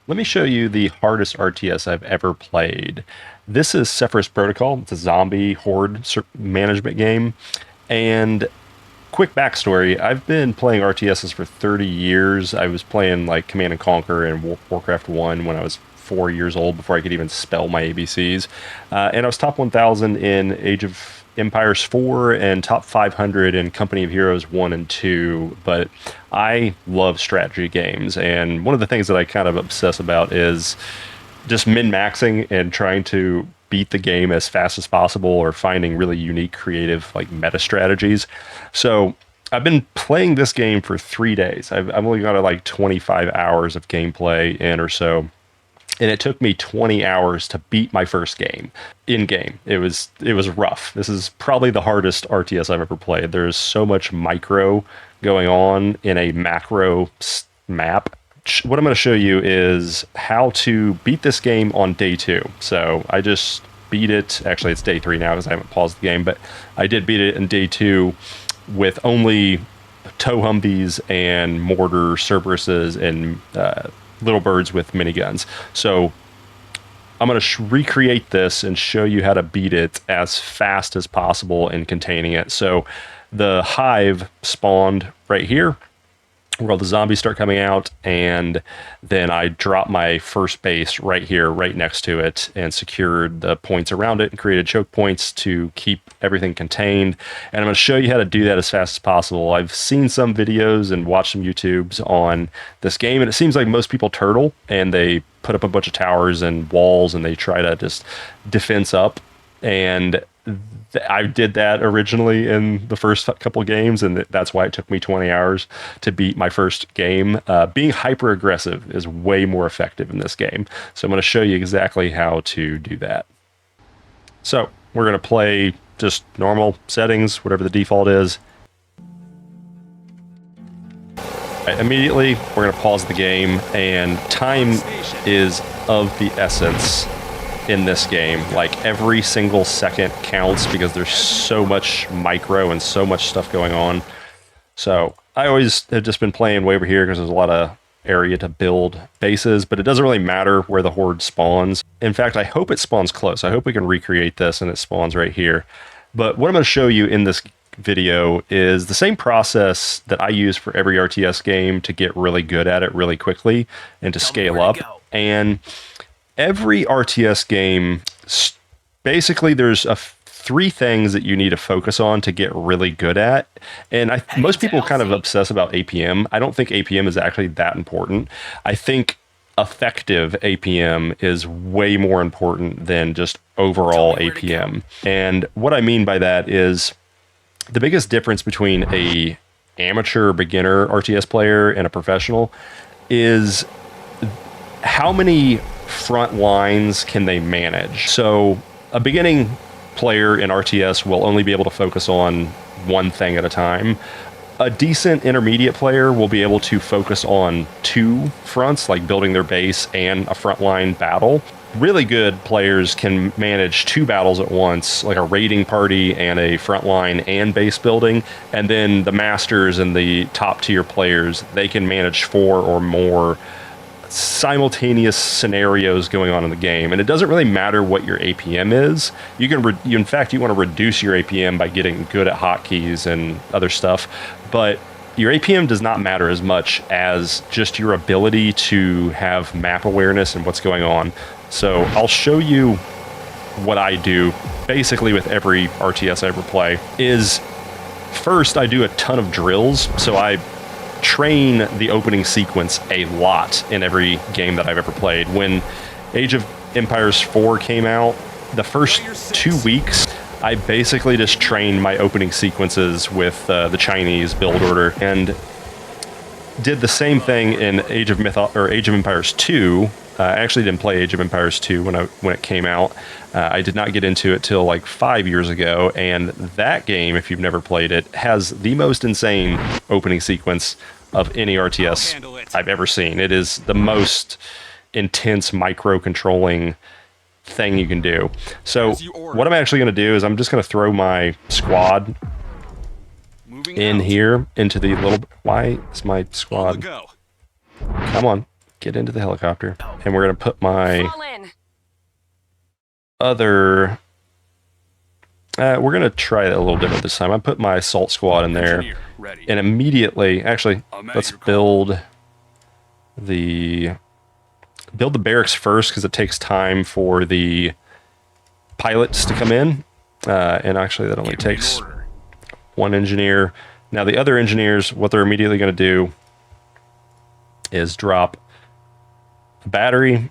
Let me show you the hardest RTS I've ever played. This is Cepheus Protocol. It's a zombie horde management game. And quick backstory, I've been playing RTSs for 30 years. I was playing like Command and Conquer and Warcraft 1 when I was 4 years old before I could even spell my ABCs. And I was top 1000 in Age of Empires 4 and top 500 in Company of Heroes 1 and 2. But I love strategy games. And one of the things that I kind of obsess about is just min-maxing and trying to beat the game as fast as possible or finding really unique, creative, like meta strategies. So I've been playing this game for 3 days. I've only got like 25 hours of gameplay in or so. And it took me 20 hours to beat my first game in game. It was rough. This is probably the hardest RTS I've ever played. There's so much micro going on in a macro map. What I'm going to show you is how to beat this game on day 2. So I just beat it. Actually, it's day 3 now because I haven't paused the game, but I did beat it in day 2 with only tow Humvees and mortar Cerberuses and little birds with miniguns. So I'm going to recreate this and show you how to beat it as fast as possible in containing it. So the hive spawned right here where all the zombies start coming out, and then I dropped my first base right here, right next to it, and secured the points around it and created choke points to keep everything contained. And I'm going to show you how to do that as fast as possible. I've seen some videos and watched some YouTubes on this game, and it seems like most people turtle, and they put up a bunch of towers and walls, and they try to just defense up. And I did that originally in the first couple of games, and that's why it took me 20 hours to beat my first game. Being hyper aggressive is way more effective in this game. So I'm going to show you exactly how to do that. So we're going to play just normal settings, whatever the default is. Immediately, we're going to pause the game, and time is of the essence in this game. Like every single second counts because there's so much micro and so much stuff going on. So I always have just been playing way over here because there's a lot of area to build bases, but it doesn't really matter where the horde spawns. In fact, I hope it spawns close. I hope we can recreate this and it spawns right here. But what I'm going to show you in this video is the same process that I use for every RTS game to get really good at it really quickly and to scale up. And every RTS game, basically there's three things that you need to focus on to get really good at. And most people kind of obsess about APM. I don't think APM is actually that important. I think effective APM is way more important than just overall APM. And what I mean by that is the biggest difference between a amateur beginner RTS player and a professional is how many front lines can they manage. So a beginning player in RTS will only be able to focus on one thing at a time. A decent intermediate player will be able to focus on two fronts, like building their base and a frontline battle. Really good players can manage two battles at once, like a raiding party and a frontline and base building. And then the masters and the top tier players, they can manage four or more simultaneous scenarios going on in the game. And it doesn't really matter what your APM is. You can, in fact, you want to reduce your APM by getting good at hotkeys and other stuff. But your APM does not matter as much as just your ability to have map awareness and what's going on. So I'll show you what I do basically with every RTS I ever play. Is first I do a ton of drills. So I train the opening sequence a lot in every game that I've ever played. When Age of Empires 4 came out, the first 2 weeks, I basically just trained my opening sequences with the Chinese build order, and did the same thing in Age of Empires 2. I actually didn't play Age of Empires 2 when it came out. I did not get into it till like 5 years ago, and that game, if you've never played it, has the most insane opening sequence of any RTS I've ever seen. It is the most intense micro-controlling thing you can do. So what I'm actually going to do is I'm just going to throw my squad in here into the little... Why is my squad... Come on. Get into the helicopter. And we're going to put my Fall in. other... we're going to try it a little different this time. I put my assault squad in there. Engineer, ready. And immediately... Actually, I'm at let's your call. build the barracks first, because it takes time for the pilots to come in. And actually, that only Get me in takes order. one engineer. Now, the other engineers, what they're immediately going to do is drop a battery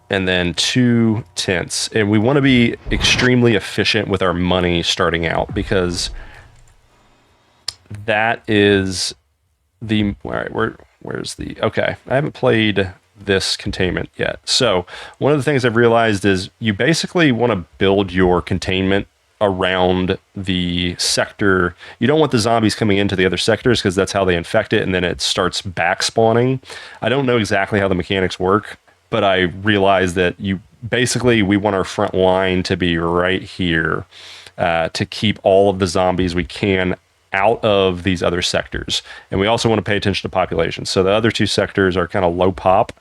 and then 2 tents. And we want to be extremely efficient with our money starting out, because that is the... All right, where's the... Okay, I haven't played this containment yet. So one of the things I've realized is you basically want to build your containment around the sector. You don't want the zombies coming into the other sectors, because that's how they infect it, and then it starts back spawning. I don't know exactly how the mechanics work, but I realized that we want our front line to be right here, to keep all of the zombies we can out of these other sectors. And we also want to pay attention to population. So the other 2 sectors are kind of low pop.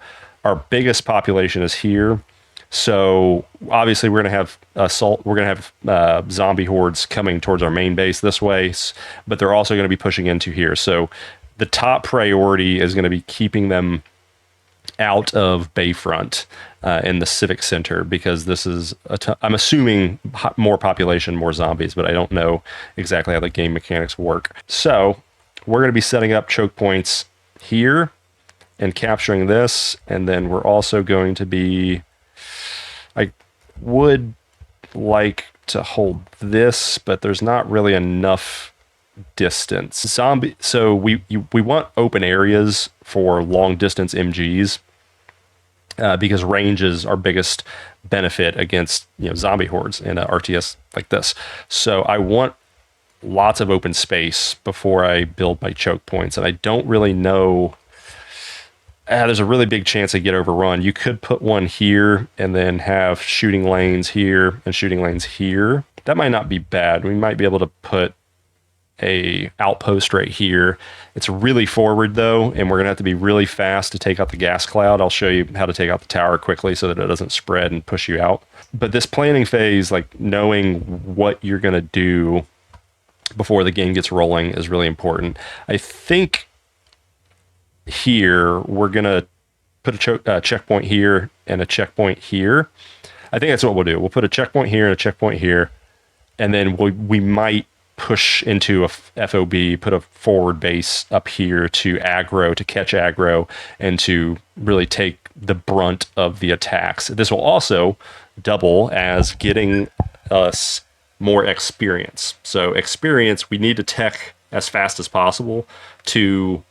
Our biggest population is here. So obviously we're going to have assault. We're going to have zombie hordes coming towards our main base this way, but they're also going to be pushing into here. So the top priority is going to be keeping them out of Bayfront in the Civic Center, because this is I'm assuming more population, more zombies, but I don't know exactly how the game mechanics work. So we're going to be setting up choke points here and capturing this, and then we're also going to be... I would like to hold this, but there's not really enough distance. So we want open areas for long distance MGs, because range is our biggest benefit against zombie hordes in a RTS like this. So I want lots of open space before I build my choke points, and I don't really know. There's a really big chance I get overrun. You could put one here and then have shooting lanes here and shooting lanes here. That might not be bad. We might be able to put a outpost right here. It's really forward though, and we're gonna have to be really fast to take out the gas cloud. I'll show you how to take out the tower quickly so that it doesn't spread and push you out. But this planning phase, like knowing what you're gonna do before the game gets rolling, is really important. I think here we're gonna put a checkpoint here and a checkpoint here. I think that's what we'll do. We'll put a checkpoint here and a checkpoint here, and then we might push into a FOB, put a forward base up here to aggro, to catch aggro, and to really take the brunt of the attacks. This will also double as getting us more experience. So experience, we need to tech as fast as possible to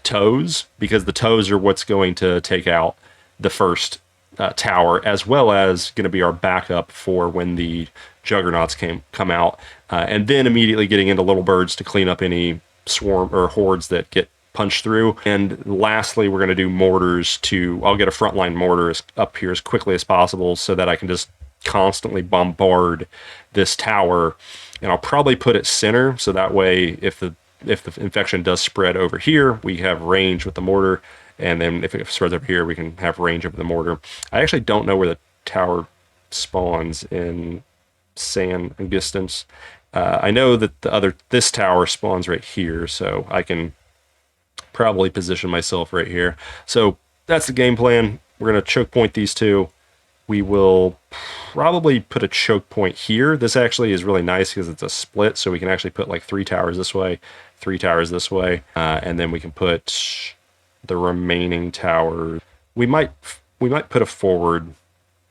toes, because the toes are what's going to take out the first tower, as well as going to be our backup for when the juggernauts come out, and then immediately getting into little birds to clean up any swarm or hordes that get punched through. And lastly, we're going to do mortars I'll get a frontline mortar up here as quickly as possible so that I can just constantly bombard this tower. And I'll probably put it center, so that way if the infection does spread over here, we have range with the mortar, and then if it spreads over here, we can have range over the mortar. I actually don't know where the tower spawns in San Augustins. I know that this tower spawns right here, so I can probably position myself right here. So that's the game plan. We're going to choke point these two. We will probably put a choke point here. This actually is really nice because it's a split, so we can actually put like 3 towers this way, 3 towers this way, and then we can put the remaining tower. We might put a forward.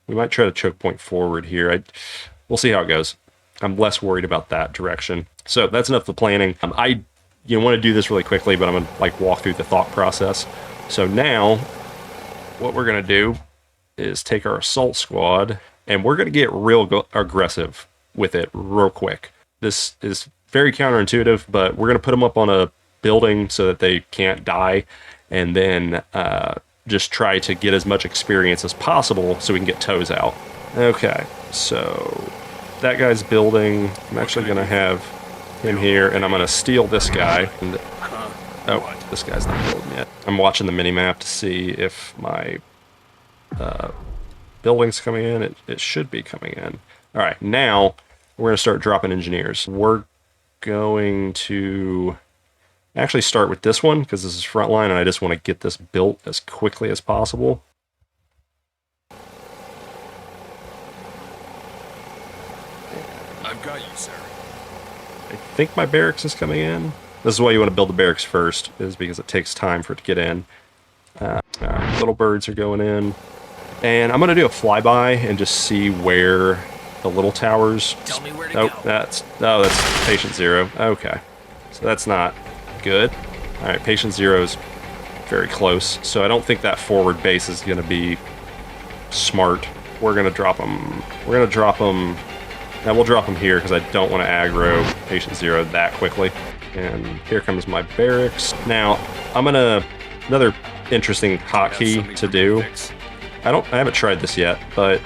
We might try to choke point forward here. We'll see how it goes. I'm less worried about that direction. So that's enough of the planning. I want to do this really quickly, but I'm going to walk through the thought process. So now what we're going to do is take our assault squad, and we're going to get real aggressive with it real quick. This is very counterintuitive, but we're going to put them up on a building so that they can't die, and then just try to get as much experience as possible so we can get toes out. Okay, so that guy's building. I'm actually going to have him here, and I'm going to steal this guy. And Oh, this guy's not building yet. I'm watching the mini-map to see if my building's coming in. It should be coming in. All right, now we're going to start dropping engineers. We're going to actually start with this one because this is frontline and I just want to get this built as quickly as possible. I've got you, sir. I think my barracks is coming in. This is why you want to build the barracks first, is because it takes time for it to get in. All right, little birds are going in. And I'm going to do a flyby and just see where the little towers... Tell me where to go. That's patient 0. Okay. So that's not good. All right, patient 0 is very close. So I don't think that forward base is going to be smart. We're going to drop them. We're going to drop them... Now we'll drop them here because I don't want to aggro patient 0 that quickly. And here comes my barracks. Now, I'm going to... Another interesting hotkey to do. I haven't tried this yet, but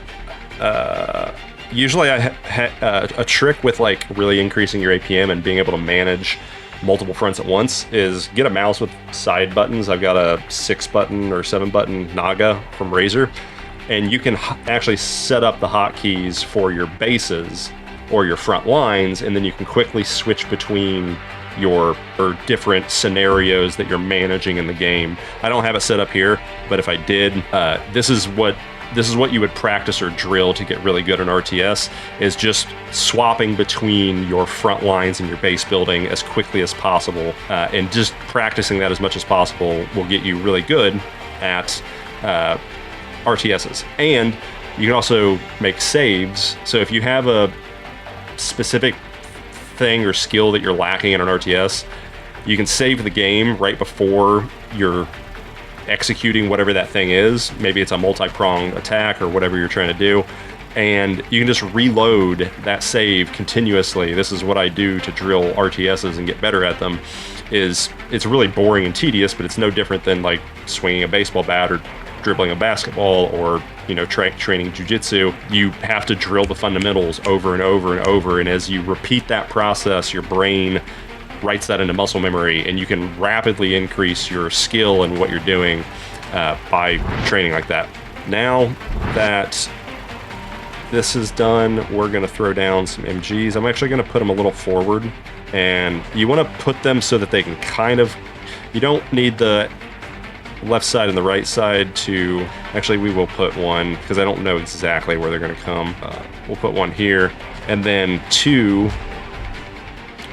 usually a trick with like really increasing your APM and being able to manage multiple fronts at once is get a mouse with side buttons. I've got a 6-button or 7-button Naga from Razer, and you can actually set up the hotkeys for your bases or your front lines, and then you can quickly switch between your different scenarios that you're managing in the game. I don't have it set up here, but if I did, this is what you would practice or drill to get really good in RTS, is just swapping between your front lines and your base building as quickly as possible, and just practicing that as much as possible will get you really good at RTSs. And you can also make saves, so if you have a specific thing or skill that you're lacking in an RTS, you can save the game right before you're executing whatever that thing is. Maybe it's a multi-pronged attack or whatever you're trying to do, and you can just reload that save continuously. This is what I do to drill RTSs and get better at them. It's really boring and tedious, but it's no different than like swinging a baseball bat or dribbling a basketball, or training jiu-jitsu. You have to drill the fundamentals over and over and over, and as you repeat that process, your brain writes that into muscle memory, and you can rapidly increase your skill in what you're doing by training like that. Now that this is done, we're going to throw down some MGs. I'm actually going to put them a little forward, and you want to put them so that they can kind of... You don't need the left side and the right side to... Actually, we will put one, because I don't know exactly where they're going to come. We'll put one here, and then 2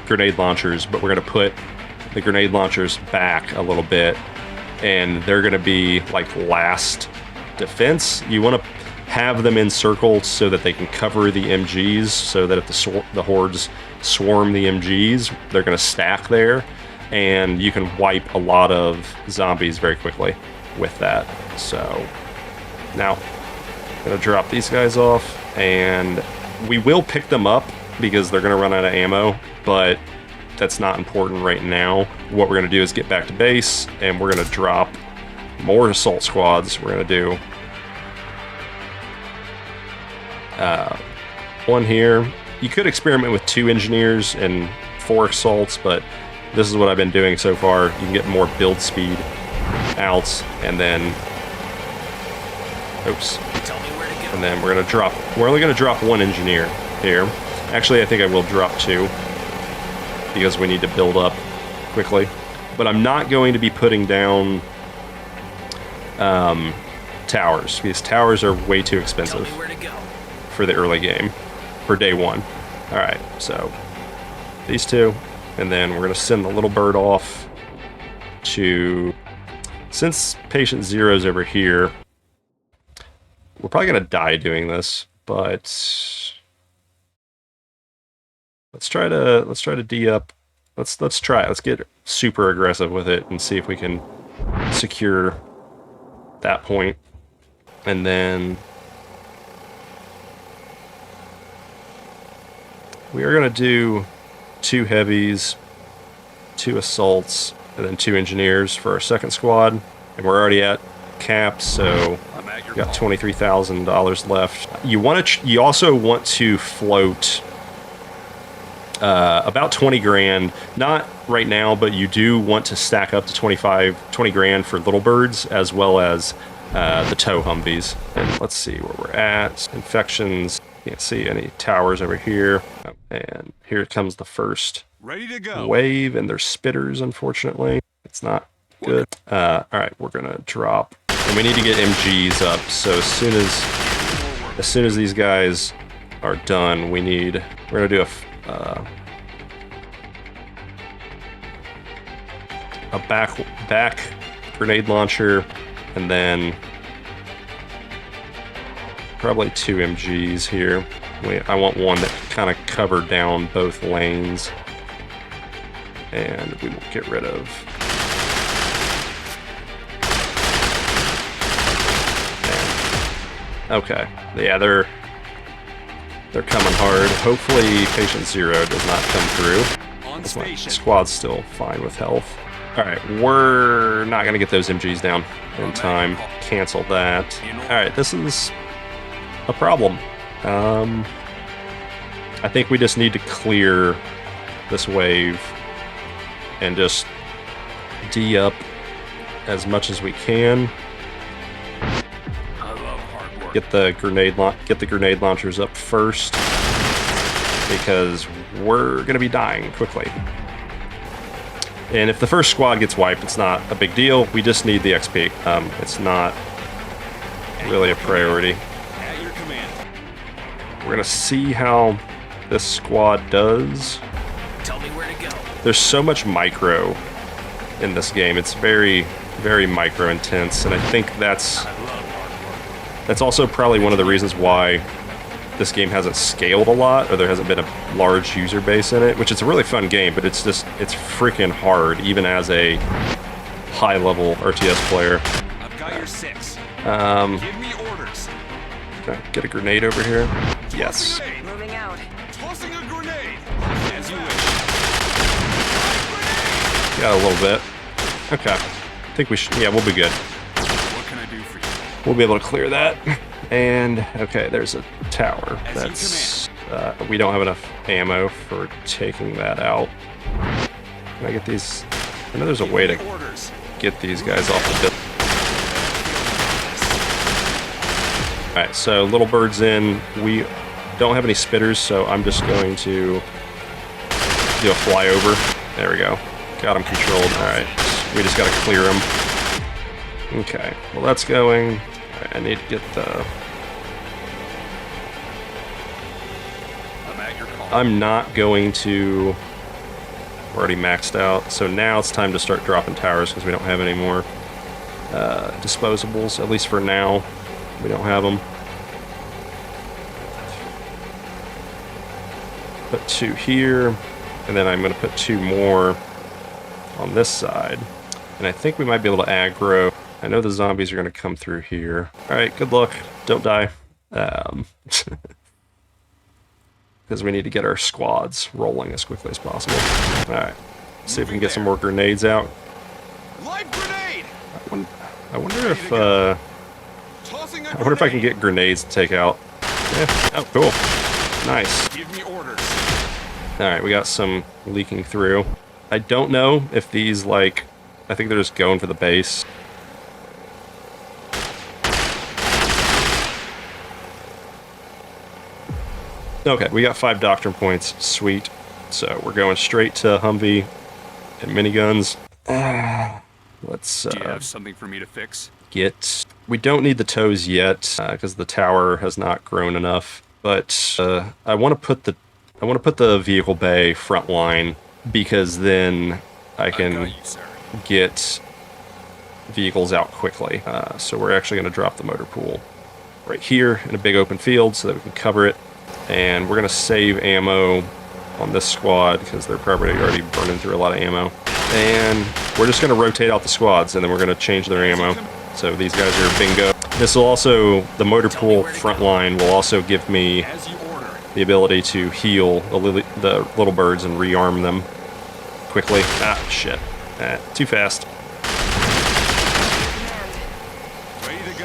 grenade launchers, but we're going to put the grenade launchers back a little bit, and they're going to be like last defense. You want to have them encircled so that they can cover the MGs, so that if the hordes swarm the MGs, they're going to stack there, and you can wipe a lot of zombies very quickly with that. So now I'm going to drop these guys off, and we will pick them up because they're going to run out of ammo, but that's not important right now. What we're going to do is get back to base, and we're going to drop more assault squads. We're going to do one here. You could experiment with 2 engineers and 4 assaults, but this is what I've been doing so far. You can get more build speed out, and then oops. And then we're only going to drop 1 engineer here. Actually, I think I will drop 2 because we need to build up quickly. But I'm not going to be putting down towers, because towers are way too expensive for the early game, for day 1. All right, so these 2, and then we're going to send the little bird off to... Since patient 0 is over here, we're probably going to die doing this, but let's try to D up. Let's try it. Let's get super aggressive with it and see if we can secure that point. And then we are going to do 2 heavies, 2 assaults, and then 2 engineers for our second squad. And we're already at cap, so we got $23,000 left. You also want to float about 20 grand, not right now, but you do want to stack up to 20 grand for little birds as well as the tow Humvees. And let's see where we're at. Infections. Can't see any towers over here. Oh, and here comes the first Ready to go. wave, and there's spitters, unfortunately. It's not good. All right, we're gonna drop, and we need to get MGs up. So as soon as these guys are done, we're gonna do a back grenade launcher, and then probably 2 MGs here. I want one that kind of covered down both lanes, and we will get rid of. Okay, yeah, they're coming hard. Hopefully, Patient Zero does not come through. On station. Squad's still fine with health. All right, we're not gonna get those MGs down in time. Cancel that. All right, this is a problem. I think we just need to clear this wave and just D up as much as we can. Get the grenade launchers up first, because we're gonna be dying quickly. And if the first squad gets wiped, it's not a big deal. We just need the XP. It's not really a priority. At your command. We're gonna see how this squad does. Tell me where to go. There's so much micro in this game. It's very, very micro intense, and I think that's also probably one of the reasons why this game hasn't scaled a lot, or there hasn't been a large user base in it, which is a really fun game, but it's freaking hard, even as a high-level RTS player. I've got your 6. Give me orders. Can I get a grenade over here? Yes. Grenade. Moving out. Tossing a grenade. As you wish. Got a little bit. Okay. I think we should, yeah, we'll be good. What can I do for you? We'll be able to clear that. And, okay, there's a tower. That's, we don't have enough ammo for taking that out. Can I get these? I know there's a way to get these guys off the building. Alright, so little bird's in. We don't have any spitters, so I'm just going to do a flyover. There we go. Got him controlled. Alright, we just gotta clear him. Okay, well that's going. Right, I need to get the... I'm not going to... We're already maxed out, so now it's time to start dropping towers because we don't have any more disposables, at least for now. We don't have them. Put 2 here, and then I'm going to put 2 more on this side. And I think we might be able to aggro. I know the zombies are going to come through here. Alright, good luck. Don't die. Because we need to get our squads rolling as quickly as possible. Alright, see if we can get some more grenades out. Live grenade! I wonder if I can get grenades to take out. Yeah. Oh, cool. Nice. Give me orders. Alright, we got some leaking through. I don't know if these, like... I think they're just going for the base. Okay, we got 5 doctrine points. Sweet. So we're going straight to Humvee and miniguns. Let's Do you have something for me to fix? get... We don't need the tows yet because the tower has not grown enough. But I want to put the vehicle bay front line because then I can get vehicles out quickly. So we're actually going to drop the motor pool right here in a big open field so that we can cover it. And we're going to save ammo on this squad because they're probably already burning through a lot of ammo. And we're just going to rotate out the squads and then we're going to change their ammo. So these guys are bingo. This will also, the motor pool front line will also give me the ability to heal the little birds and rearm them quickly. Ah, shit. Too fast.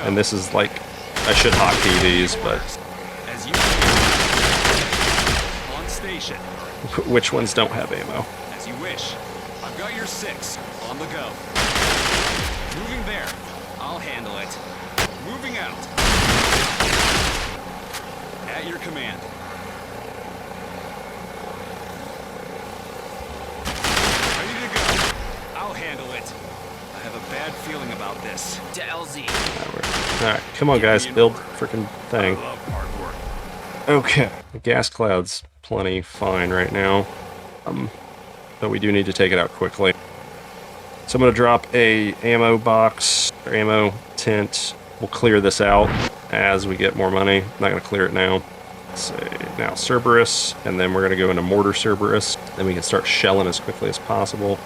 And this is like, I should hotkey these, but... Which ones don't have ammo? As you wish. Got your 6. On the go. Moving there. I'll handle it. Moving out. At your command. Ready to go. I'll handle it. I have a bad feeling about this. To LZ. Alright, come on guys, build freaking thing. I love hard work. Okay, the gas cloud's plenty fine right now, but we do need to take it out quickly. So I'm going to drop a ammo box, or ammo tent. We'll clear this out as we get more money. I'm not going to clear it now. Let's say now Cerberus, and then we're going to go into Mortar Cerberus. Then we can start shelling as quickly as possible.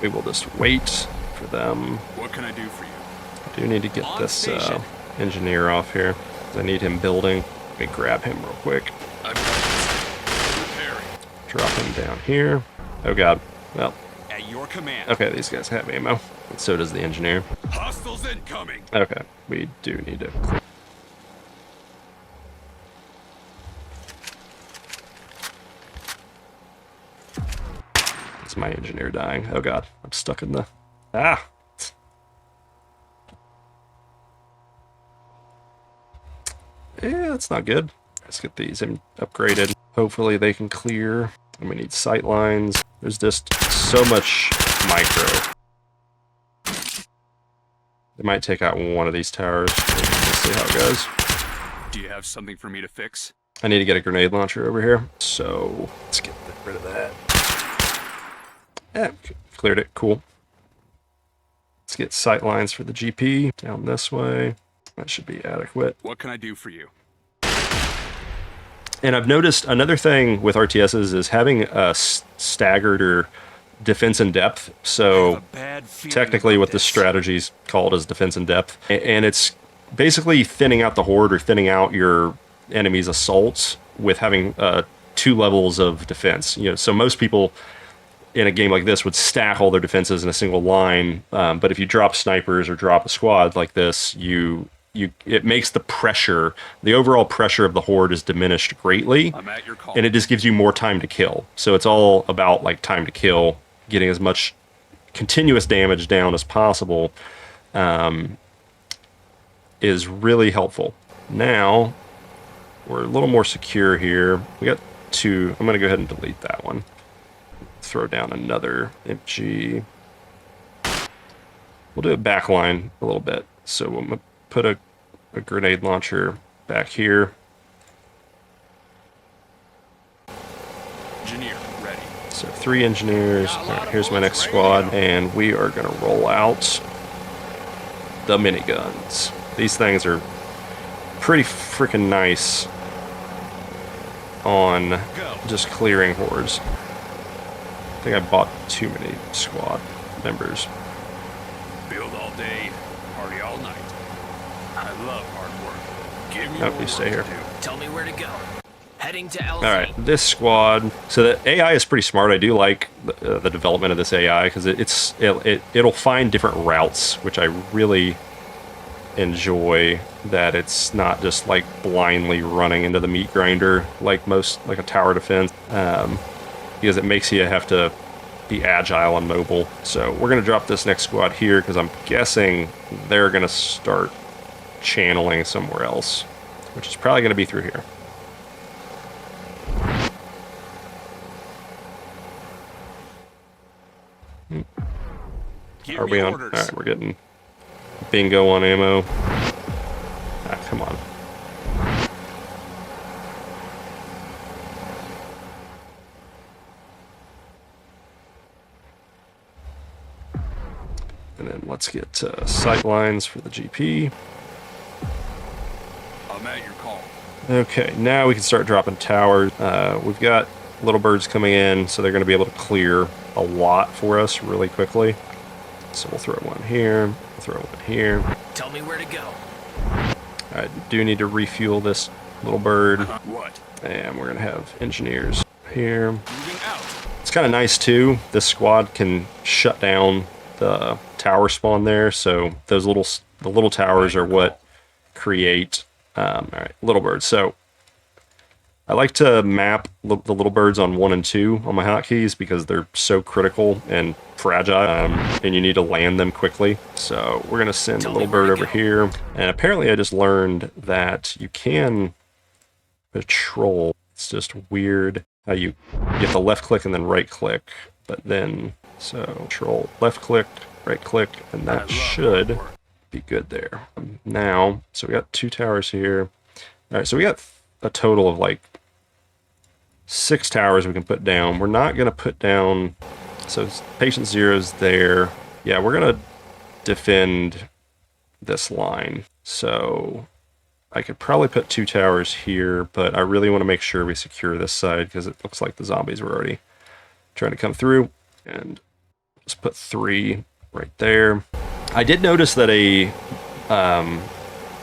We will just wait for them. What can I do for you? I do need to get this engineer off here. I need him building. Let me grab him real quick. I've got this. Preparing. Drop him down here. Oh god. Well, At your command. okay, these guys have ammo. And so does the engineer. Hostiles incoming. Okay, we do need to clear. It's my engineer dying. Oh god, I'm stuck in the... Ah! Yeah, that's not good. Let's get these upgraded. Hopefully they can clear. And we need sight lines. There's just so much micro. They might take out one of these towers. Let's see how it goes. Do you have something for me to fix? I need to get a grenade launcher over here. So let's get rid of that. Yeah, cleared it. Cool. Let's get sight lines for the GP down this way. That should be adequate. What can I do for you? And I've noticed another thing with RTSs is having a staggered or defense in depth. So technically what this strategy is called is defense in depth. And it's basically thinning out the horde or thinning out your enemy's assaults with having 2 levels of defense. You know, so most people in a game like this would stack all their defenses in a single line. But if you drop snipers or drop a squad like this, it makes the pressure, the overall pressure of the horde is diminished greatly, I'm at your call. and it just gives you more time to kill. So it's all about like time to kill, getting as much continuous damage down as possible is really helpful. Now we're a little more secure here. We got 2. I'm gonna go ahead and delete that one. Throw down another MG. We'll do a backline a little bit. So I'm gonna put a grenade launcher back here. Engineer, ready. So 3 engineers. All right, here's my next squad, and we are going to roll out the miniguns. These things are pretty freaking nice on just clearing hordes. I think I bought too many squad members. Build all day, party all night. I love hard work. Give me Nope, you stay here. Tell me where to go. Heading to LZ. All right, this squad. So the AI is pretty smart. I do like the development of this AI because it'll find different routes, which I really enjoy. That it's not just like blindly running into the meat grinder like a tower defense, because it makes you have to be agile and mobile. So we're gonna drop this next squad here because I'm guessing they're gonna start channeling somewhere else, which is probably gonna be through here. Give Are me we on? orders. All right, we're getting bingo on ammo. Ah, come on. And then let's get sight lines for the GP. I'm at your call. Okay, now we can start dropping towers. We've got little birds coming in, so they're going to be able to clear a lot for us really quickly. So we'll throw one here, we'll throw one here. Tell me where to go. I do need to refuel this little bird, What? and we're going to have engineers here. Moving out. It's kind of nice too. This squad can shut down the tower spawn there, so those the little towers are what create. All right, little birds. So I like to map the little birds on 1 and 2 on my hotkeys because they're so critical and fragile, and you need to land them quickly. So we're gonna send a little bird over here, and apparently I just learned that you can patrol. It's just weird how you have to left click and then right click, but then so control left click, right click, and that should be good there. Now, so we got 2 towers here. All right, so we got a total of like 6 towers we can put down. We're not gonna put down, so patient 0's there. Yeah, we're gonna defend this line. So I could probably put 2 towers here, but I really want to make sure we secure this side because it looks like the zombies were already trying to come through. And let's put 3 right there. I did notice that a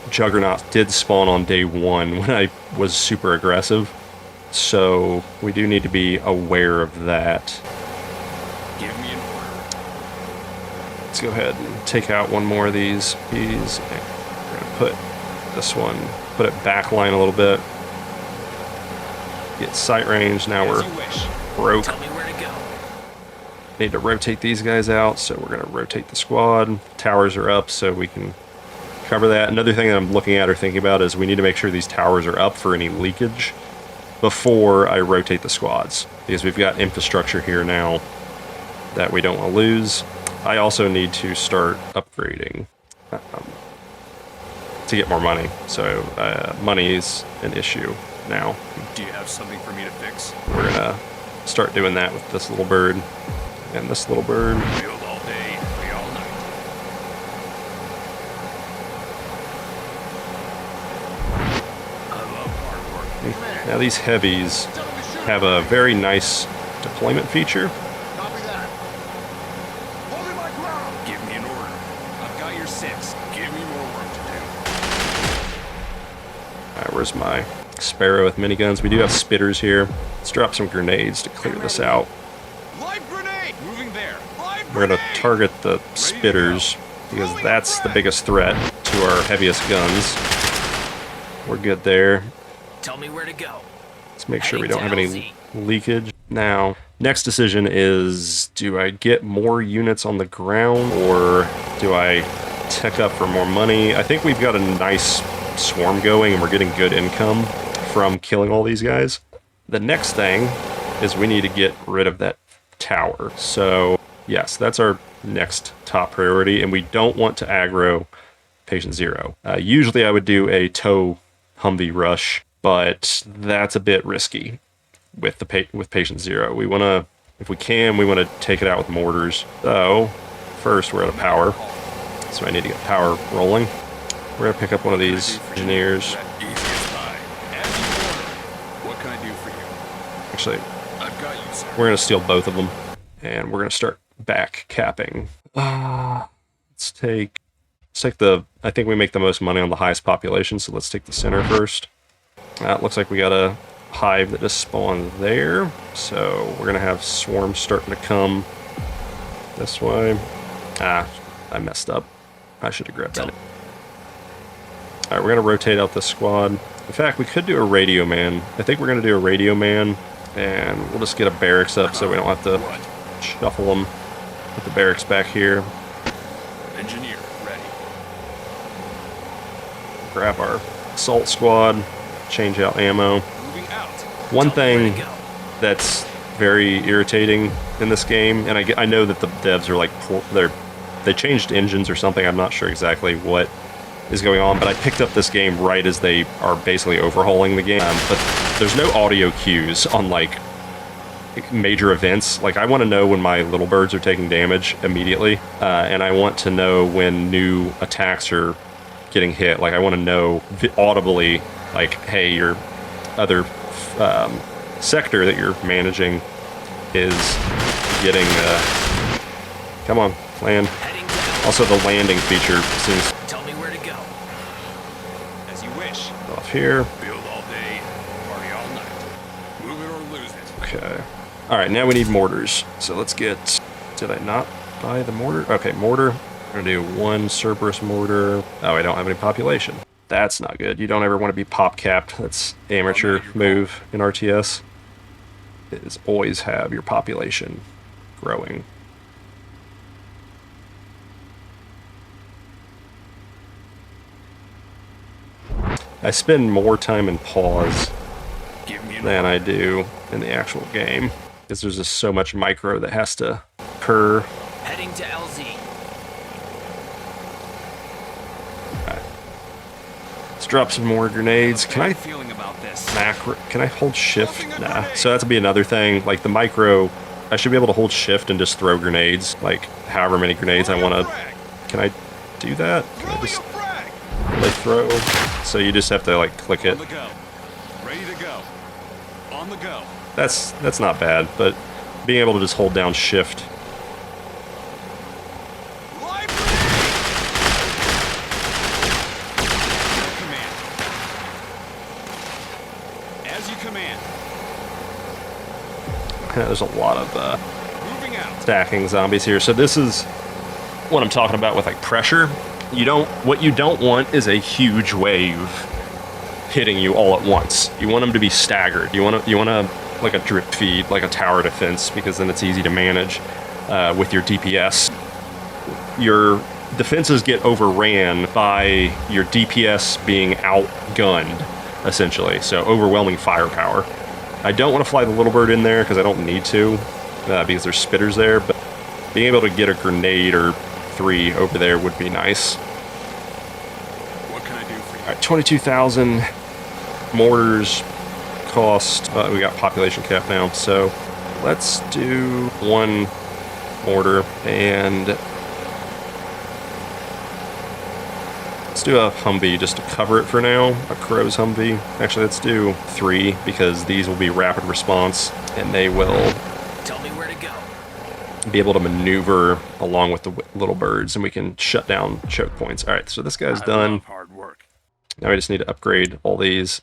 Juggernaut did spawn on day 1 when I was super aggressive, so we do need to be aware of that. Give me an order. Let's go ahead and take out one more of these. We're gonna put this one, put it backline a little bit. Get sight range. Now we're broke. Tell me where to go. Need to rotate these guys out, so we're gonna rotate the squad. Towers are up, so we can cover that. Another thing that I'm looking at or thinking about is we need to make sure these towers are up for any leakage before I rotate the squads, because we've got infrastructure here now that we don't want to lose. I also need to start upgrading to get more money, so money is an issue now. Do you have something for me to fix? We're gonna start doing that with this little bird and this little bird. Build all day, play all night. I love hard work. Now these heavies have a very nice deployment feature. Copy that. Holding my ground. Give me an order. I've got your 6. Give me more work to do. Alright, where's my Sparrow with miniguns? We do have spitters here. Let's drop some grenades to clear this out. Live grenade. Moving there. Live We're gonna grenade. target the spitters because that's the biggest threat to our heaviest guns. We're good there. Tell me where to go. Let's make sure we don't have any leakage. Now, next decision is, do I get more units on the ground or do I tech up for more money? I think we've got a nice swarm going and we're getting good income from killing all these guys. The next thing is we need to get rid of that tower. So yes, that's our next top priority, and we don't want to aggro patient 0. Usually I would do a tow Humvee rush, but that's a bit risky with with patient 0. We want to, if we can, we want to take it out with mortars. So first we're out of power, so I need to get power rolling. We're gonna pick up one of these engineers. Easiest buy. As you order. What can I do for you? Actually, I've got you, sir. we're gonna steal both of them, and we're gonna start back capping. Let's take the, I think we make the most money on the highest population, so let's take the center first. It looks like we got a hive that just spawned there, so we're gonna have swarms starting to come this way. I messed up. I should have grabbed that. Alright, we're gonna rotate out this squad. In fact, we could do a radio man. I think we're gonna do a radio man, and we'll just get a barracks up so we don't have to shuffle them. Put the barracks back here. Engineer, ready. Grab our assault squad. Change out ammo. Moving out. One Tell me where thing to go. that's very irritating in this game, and I know that the devs are like, they changed engines or something. I'm not sure exactly what is going on, but I picked up this game right as they are basically overhauling the game. But there's no audio cues on like major events. Like, I want to know when my little birds are taking damage immediately, and I want to know when new attacks are getting hit. Like, I want to know audibly, like, hey, your other sector that you're managing is getting come on, land. Heading to Also, the landing feature seems Tell me where to go. As you wish. off here. Build all day, party all night. Move it or lose it. Okay. All right, now we need mortars. So let's get, did I not buy the mortar? Okay, mortar. We're gonna do 1 Cerberus mortar. Oh, I don't have any population. That's not good. You don't ever want to be pop capped. That's amateur move in RTS. Is always have your population growing. I spend more time in pause than I do in the actual game, because there's just so much micro that has to occur. Heading to LZ. Let's drop some more grenades. Can I feeling about this? macro? Can I hold shift? Nah. So that's to be another thing. Like the micro, I should be able to hold shift and just throw grenades. Like however many grenades I want to. Can I do that? Can I just really throw? So you just have to like click it. On the go. Ready to go. On the go. That's not bad, but being able to just hold down shift. Command. As you command. There's a lot of Moving out. stacking zombies here. So this is what I'm talking about with like pressure. What you don't want is a huge wave hitting you all at once. You want them to be staggered. You want to like a drip feed, like a tower defense, because then it's easy to manage with your DPS. Your defenses get overran by your DPS being outgunned, essentially. So overwhelming firepower. I don't want to fly the little bird in there because I don't need to, because there's spitters there, but being able to get a grenade or 3 over there would be nice. What can I do for you? All right, 22,000 mortars cost. We got population cap now, so let's do 1 mortar and let's do a Humvee just to cover it for now. A Crow's Humvee. Actually, let's do 3 because these will be rapid response and they will Tell me where to go. be able to maneuver along with the little birds, and we can shut down choke points. All right, so this guy's I done. love hard work. Now we just need to upgrade all these.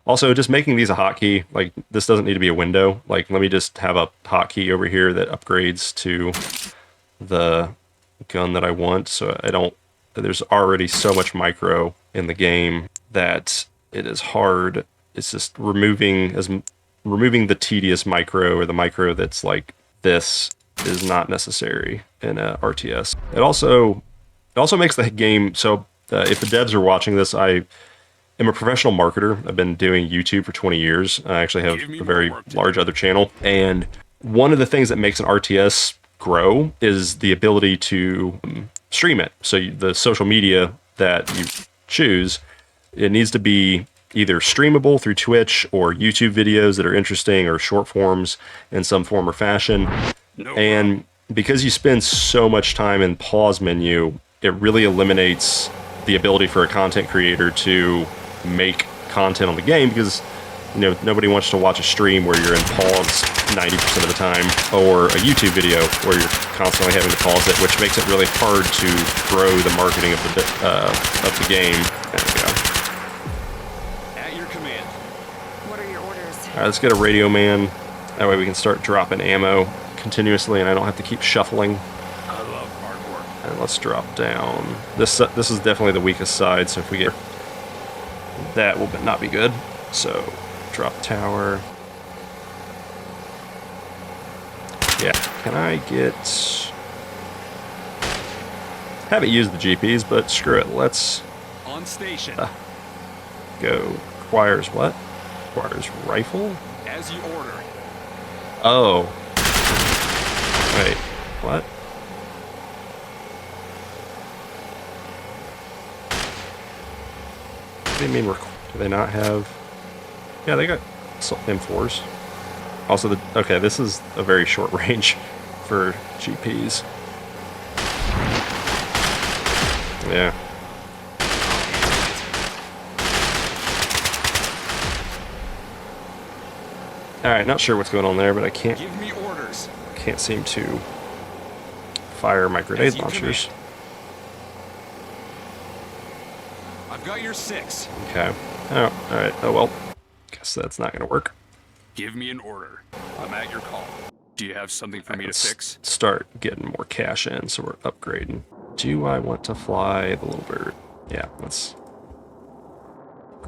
Also, just making these a hotkey, like this doesn't need to be a window. Like, let me just have a hotkey over here that upgrades to the gun that I want. So I don't, there's already so much micro in the game that it is hard. It's just removing the tedious micro, or the micro that's like this, is not necessary in a RTS. It also makes the game, so if the devs are watching this, I am a professional marketer. I've been doing YouTube for 20 years. I actually have a very large other channel. And one of the things that makes an RTS grow is the ability to stream it. So the social media that you choose, it needs to be either streamable through Twitch or YouTube videos that are interesting, or short forms in some form or fashion. And because you spend so much time in pause menu, it really eliminates the ability for a content creator to make content on the game, because nobody wants to watch a stream where you're in pause 90% of the time, or a YouTube video where you're constantly having to pause it, which makes it really hard to grow the marketing of the game. There we go. At your command. What are your orders? All right, let's get a radio man. That way we can start dropping ammo continuously, and I don't have to keep shuffling. I love hard work. And let's drop down. This is definitely the weakest side, so if we get that, will not be good. So drop tower. Yeah, can I get... Haven't used the GPs, but screw it. Let's On station. go. Requires what? Requires rifle? As you order. Oh. Wait, what? What do you mean, do they not have... Yeah, they got M4s. Also, okay, this is a very short range for GPs. Yeah. Alright, not sure what's going on there, but I can't Give me orders. seem to fire my grenade As you launchers. command. I've got your 6. Okay. Oh, alright. Oh well. Guess that's not gonna work. Give me an order. I'm at your call. Do you have something for me to Let's fix? start getting more cash in, so we're upgrading. Do I want to fly the little bird? Yeah, let's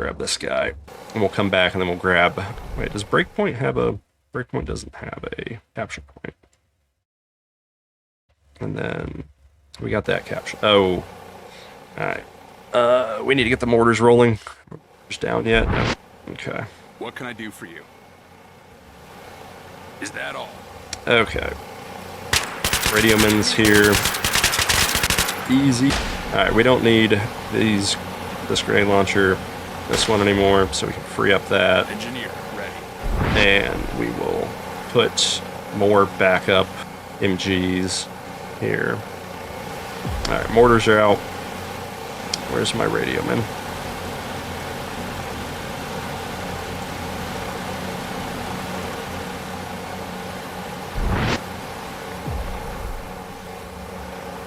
grab this guy. And we'll come back and then we'll grab... Wait, does Breakpoint have a... Breakpoint doesn't have a capture point. And then we got that capture. Oh. Alright. We need to get the mortars rolling. Mortars down yet? No. Okay. What can I do for you? Is that all? Okay. Radioman's here. Easy. Alright, we don't need this grenade launcher, this one anymore, so we can free up that. Engineer, ready. And we will put more backup MGs here. Alright, mortars are out. Where's my radioman?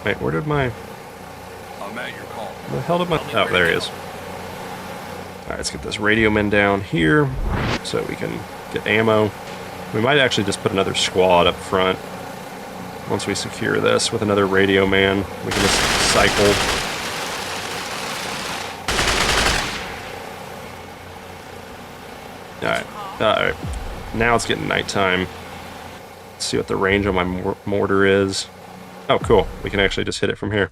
Wait, where did my... I'm at your call. Where the hell did my... Oh, there he is. Alright, let's get this radioman down here so we can get ammo. We might actually just put another squad up front. Once we secure this with another radioman, we can just cycle. Alright, now it's getting nighttime. Let's see what the range on my mortar is. Oh, cool. We can actually just hit it from here.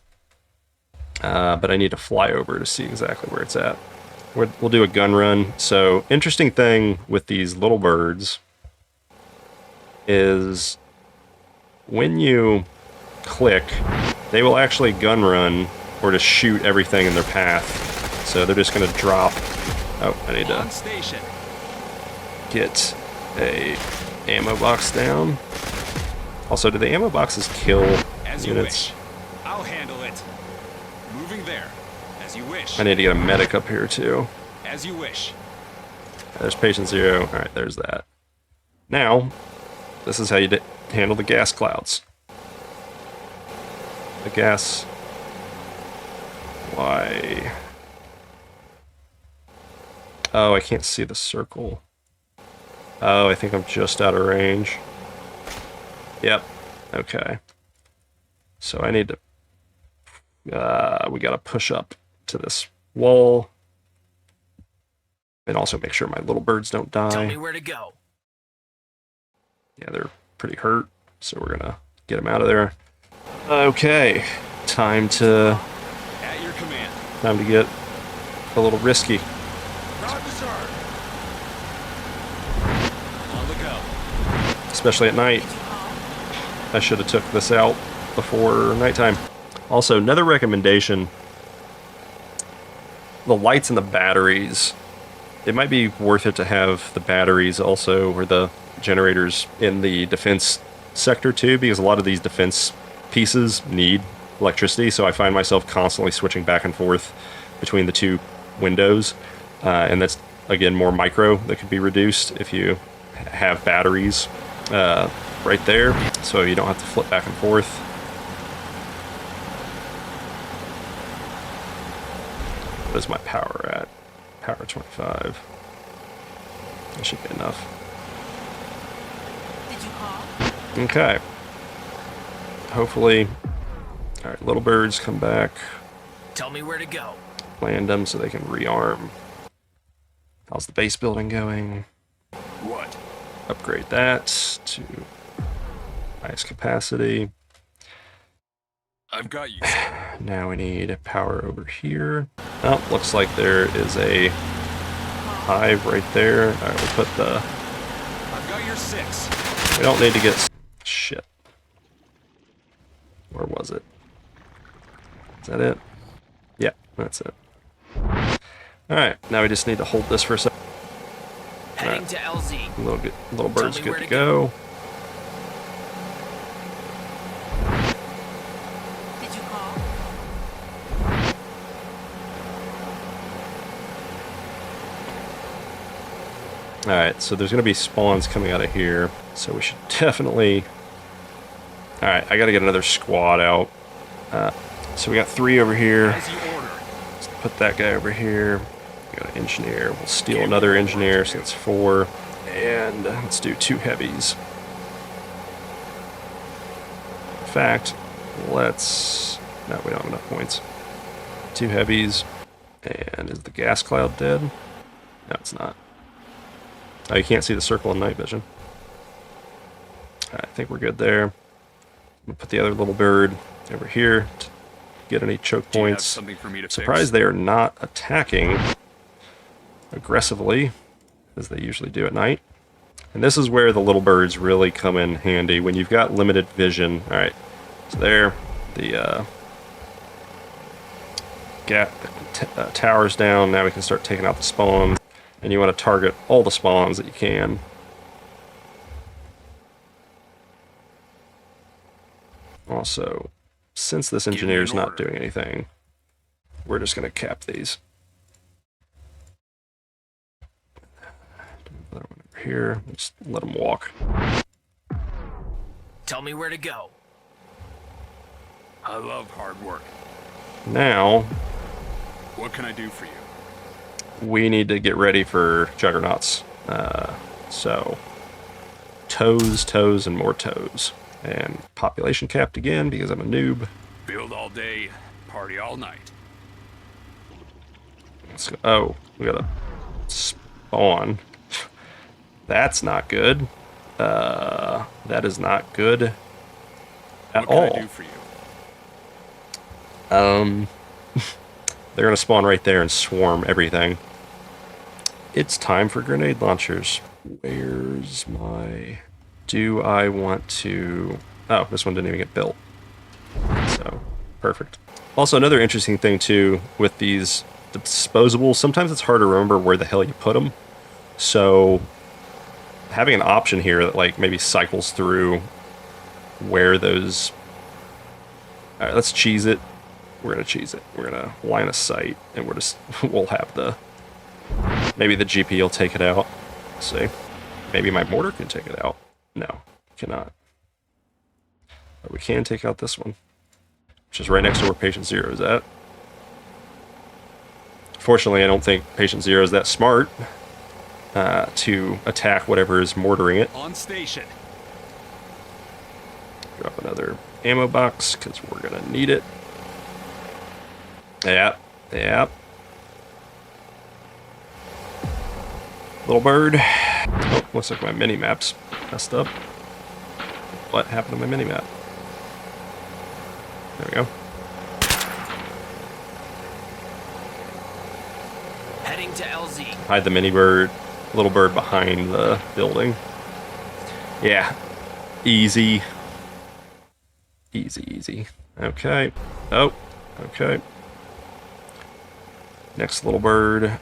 But I need to fly over to see exactly where it's at. We'll do a gun run. So, interesting thing with these little birds is when you click, they will actually gun run or just shoot everything in their path. So they're just going to drop. Oh, I need to get a ammo box down. Also, do the ammo boxes kill As you units? wish. I'll handle it. Moving there. As you wish. I need to get a medic up here too. As you wish. There's patient 0. Alright, there's that. Now, this is how you handle the gas clouds. The gas... Why? Oh, I can't see the circle. Oh, I think I'm just out of range. Yep. Okay. So I need to... we gotta push up to this wall. And also make sure my little birds don't die. Tell me where to go. Yeah, they're pretty hurt, so we're gonna get them out of there. Okay, time to At your command. get a little risky. Roger, sir. On the go. Especially at night. I should have took this out before nighttime. Also, another recommendation, the lights and the batteries. It might be worth it to have the batteries also, or the generators in the defense sector too, because a lot of these defense pieces need electricity, so I find myself constantly switching back and forth between the two windows, and that's, again, more micro that could be reduced if you have batteries right there, so you don't have to flip back and forth. What is my power at? Power 25. That should be enough. Did you call? Okay. Hopefully... Alright, little birds come back. Tell me where to go. Land them so they can rearm. How's the base building going? What? Upgrade that to highest capacity. I've got you. Now we need power over here. Oh, looks like there is a hive right there. Alright, we'll put the... I've got your 6. We don't need to get... Shit. Where was it? Is that it? Yeah, that's it. Alright, now we just need to hold this for a second. Heading to LZ. Little bird's me good where to to go. Did you call? Alright, so there's going to be spawns coming out of here, so we should definitely... Alright, I gotta get another squad out. So we got 3 over here. As you order. Let's put that guy over here. We got an engineer. We'll steal another engineer, so that's 4. And let's do 2 heavies. In fact, let's... No, we don't have enough points. 2 heavies. And is the gas cloud dead? No, it's not. Oh, you can't see the circle in night vision. Alright, I think we're good there. I'm gonna put the other little bird over here to get any choke Do you have points. something for me to Surprised they are not attacking aggressively, as they usually do at night. And this is where the little birds really come in handy, when you've got limited vision. Alright, so there, the tower's down. Now we can start taking out the spawn. And you want to target all the spawns that you can. Also, since this engineer's not doing anything, we're just going to cap these. Another one over here. Just let them walk. Tell me where to go. I love hard work. Now, What can I do for you? we need to get ready for juggernauts. So, toes, and more toes. And population capped again because I'm a noob. Build all day, party all night. Let's go. Oh, we gotta spawn. That's not good. That is not good at What can all. I do for you? They're gonna spawn right there and swarm everything. It's time for grenade launchers. Where's my... Do I want to... Oh, this one didn't even get built. So, perfect. Also, another interesting thing, too, with these disposables, sometimes it's hard to remember where the hell you put them. So, having an option here that, like, maybe cycles through where those... Alright, let's cheese it. We're gonna cheese it. We're gonna line of sight, and we're just... we'll have the... Maybe the GP will take it out. Let's see. Maybe my mortar can take it out. No, cannot. But we can take out this one, which is right next to where Patient Zero is at. Fortunately, I don't think Patient Zero is that smart to attack whatever is mortaring it. On station. Drop another ammo box, because we're going to need it. Yep. Little bird. Oh, looks like my mini-map's messed up. What happened to my mini-map? There we go. Heading to LZ. Hide the mini-bird, little bird behind the building. Yeah. Easy. Easy. Okay. Oh, okay. Next little bird.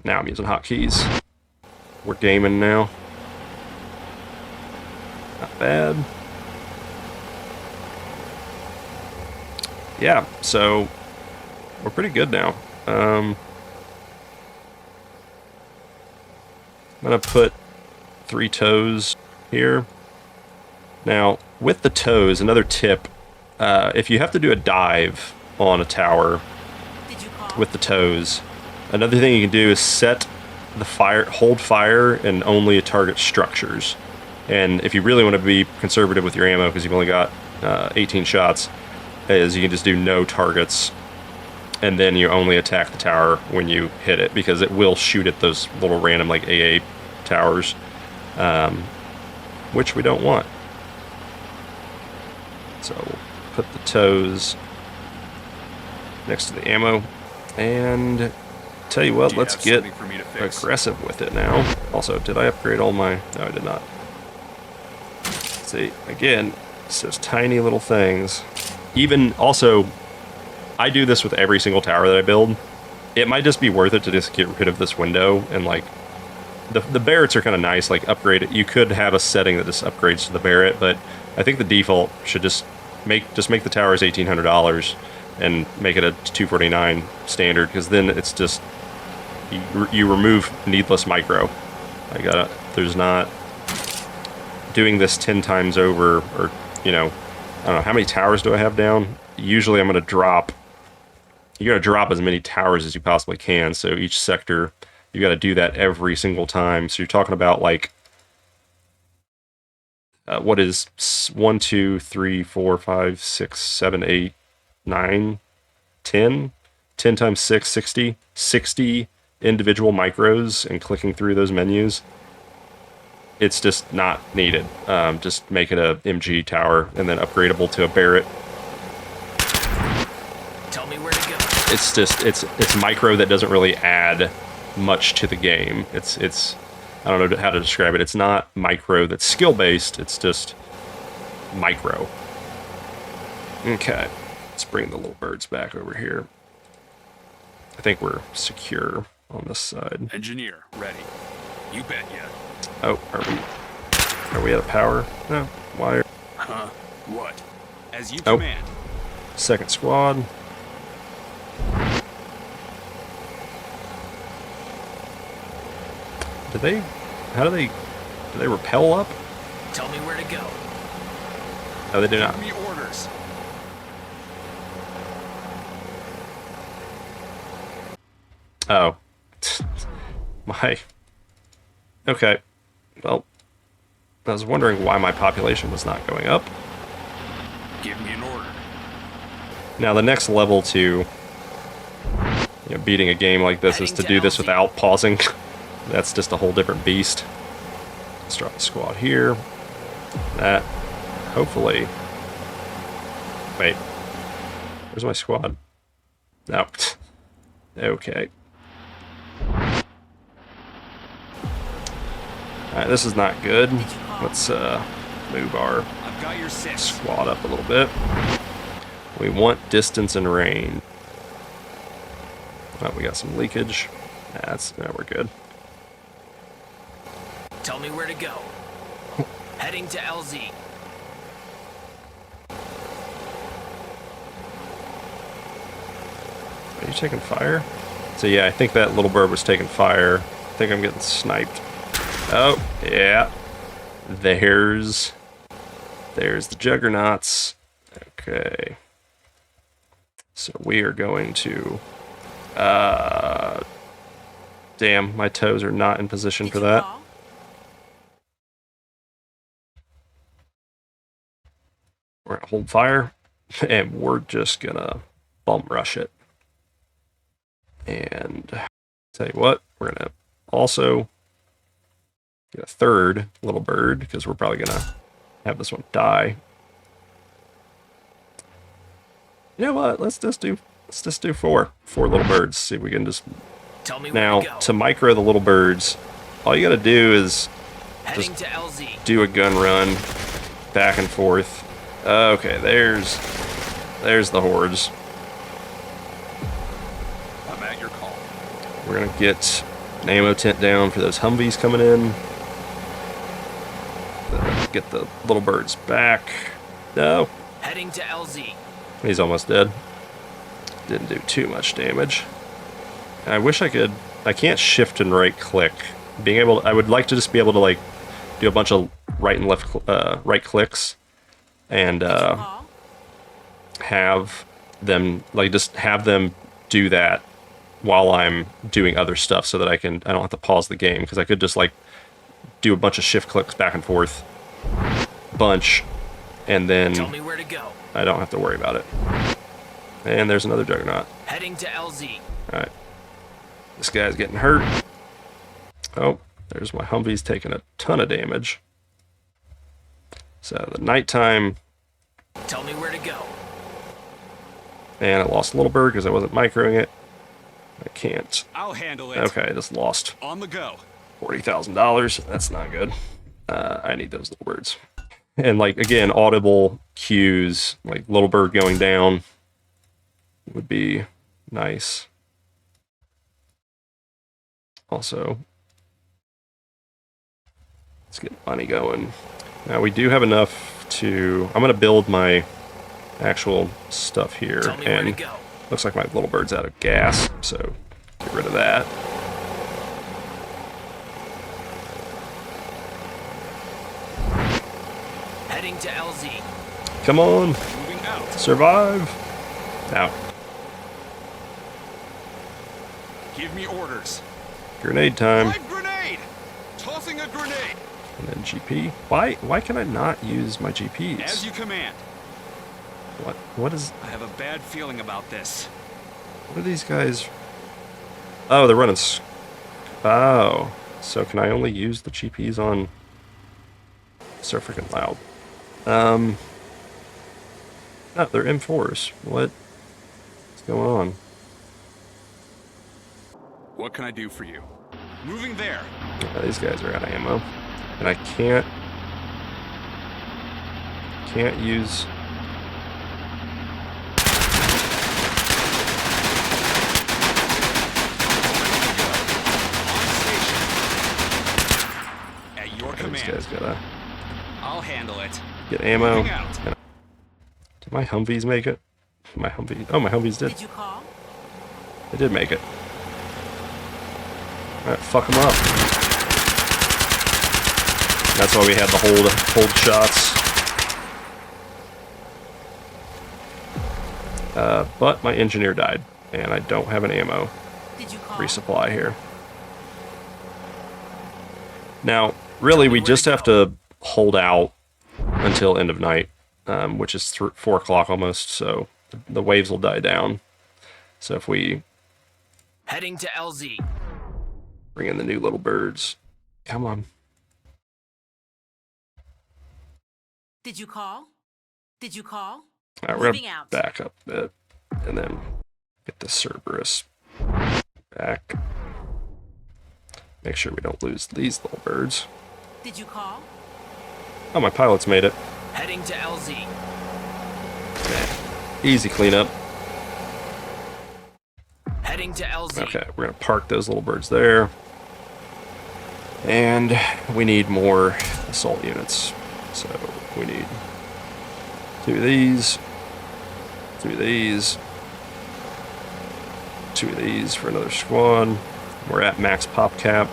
Now I'm using hotkeys. We're gaming now. Not bad. Yeah, so we're pretty good now. I'm gonna put 3 toes here. Now, with the toes, another tip, if you have to do a dive on a tower Did you call? with the toes, another thing you can do is set the fire, hold fire, and only target structures. And if you really want to be conservative with your ammo, because you've only got 18 shots, is you can just do no targets, and then you only attack the tower when you hit it, because it will shoot at those little random like AA towers, which we don't want. So we'll put the toes next to the ammo, and tell you what, Do you let's have get something for me to fix? aggressive with it now. Also, did I upgrade all my... No, I did not. See, again, it's those tiny little things. Even, also, I do this with every single tower that I build. It might just be worth it to just get rid of this window and, like, the Barretts are kind of nice, like, upgrade it. You could have a setting that just upgrades to the Barrett, but I think the default should just make the towers $1,800 and make it a 249 standard, because then it's just... You remove needless micro. There's not doing this 10 times over, or, you know, I don't know, how many towers do I have down? Usually I'm going to drop, you got to drop as many towers as you possibly can, so each sector, you got to do that every single time. So you're talking about, like, what is 1, 2, 3, 4, 5, 6, 7, 8, 9, 10? 10 times 6, 60. 60 individual micros and clicking through those menus. It's just not needed. Just make it a MG tower and then upgradable to a Barrett. Tell me where to go. It's just it's micro that doesn't really add much to the game. It's I don't know how to describe it. It's not micro that's skill based. It's just micro. Okay, let's bring the little birds back over here. I think we're secure on this side. Engineer, ready. You bet ya. Oh, are we out of power? No. Why? Huh? What? As you Oh. command. Second squad. Do they rappel up? Tell me where to go. No, they do not. Give me orders. Oh. Okay. Well, I was wondering why my population was not going up. Give me an order. Now, the next level to beating a game like this is to do this without pausing. That's just a whole different beast. Let's drop the squad here. That, hopefully... Wait. Where's my squad? No. Okay. Alright, this is not good. Let's move our I've got your 6. squad up a little bit. We want distance and range. Oh, we got some leakage. No, we're good. Tell me where to go. Heading to LZ. Are you taking fire? So yeah, I think that little bird was taking fire. I think I'm getting sniped. Oh, yeah. There's the juggernauts. Okay. So we are going to... damn, my toes are not in position Did for you that. call? We're gonna hold fire, and we're just gonna bum rush it. And tell you what, we're gonna also get a third little bird because we're probably gonna have this one die. You know what? Let's just do four little birds. See if we can just Tell me where now to go. to micro the little birds. All you gotta do is Heading to LZ. do a gun run back and forth. Okay, there's the hordes. I'm at your call. We're gonna get an ammo tent down for those Humvees coming in. Get the little birds back. No, Heading to LZ. he's almost dead. Didn't do too much damage. I wish I could. I can't shift and right click. I would like to just be able to like do a bunch of right and left right clicks and Did you call? have them do that while I'm doing other stuff so that I don't have to pause the game, because I could just like do a bunch of shift clicks back and forth bunch and then Tell me where to go. I don't have to worry about it. And there's another juggernaut. Heading to LZ. Alright. This guy's getting hurt. Oh, there's my Humvee's taking a ton of damage. So the nighttime, Tell me where to go. and I lost a little bird because I wasn't microing it. I can't. I'll handle it. Okay, I just lost On the go. $40,000. That's not good. I need those little birds. And like again, audible cues, like little bird going down, would be nice. Also, let's get money going. Now we do have enough to. I'm gonna build my actual stuff here, Tell me where to and go. looks like my little bird's out of gas, so get rid of that. Heading to LZ. Come on, Moving out. survive. Now, Give me orders. grenade time, Live grenade. Tossing a grenade. and then GP. Why can I not use my GPs? As you command. What is? I have a bad feeling about this. What are these guys? Oh, they're running. Oh, so can I only use the GPs on? So freaking loud. No, they're M4s. What's going on? What can I do for you? Moving there. Yeah, these guys are out of ammo, and I can't use. At your These command. guys gotta I'll handle it. get ammo. Moving out. Did my Humvees make it? My Humvee. Oh, my Humvees did. Did you call? They did make it. All right, fuck them up. That's why we had the hold shots. But my engineer died, and I don't have an ammo Did you call? resupply here. Now, really, we just have to hold out until end of night, which is 4 o'clock almost, so the waves will die down. So if we Heading to LZ. bring in the new little birds. Come on. Did you call? Did you call? All right, we're Moving going out. to back up a bit, and then get the Cerberus back. Make sure we don't lose these little birds. Did you call? Oh, my pilots made it. Heading to LZ. Easy cleanup. Heading to LZ. Okay, we're going to park those little birds there. And we need more assault units. So we need 2 of these, 2 of these, 2 of these for another squad. We're at max pop cap.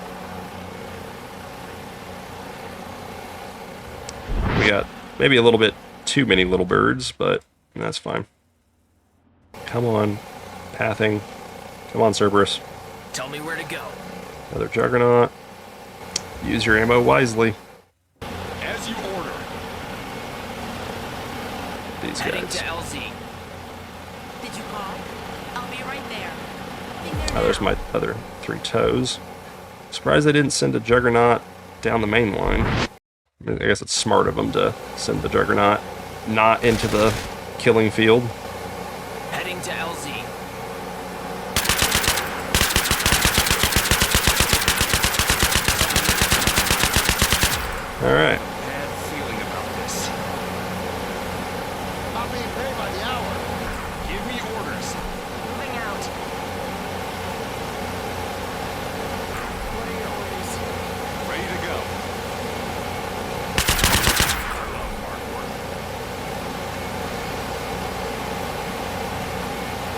We got maybe a little bit too many little birds, but that's fine. Come on, pathing. Come on, Cerberus. Tell me where to go. Another Juggernaut. Use your ammo wisely. As you order. These Heading guys. to LZ. Did you call? I'll be right there. Oh, there's my other 3 toes. Surprised they didn't send a Juggernaut down the main line. I mean, I guess it's smart of them to send the Juggernaut not into the killing field. Heading to LZ. Alright. Bad feeling about this. I'm being paid by the hour. Give me orders. Moving out. What are your orders? Ready to go. I love hard work.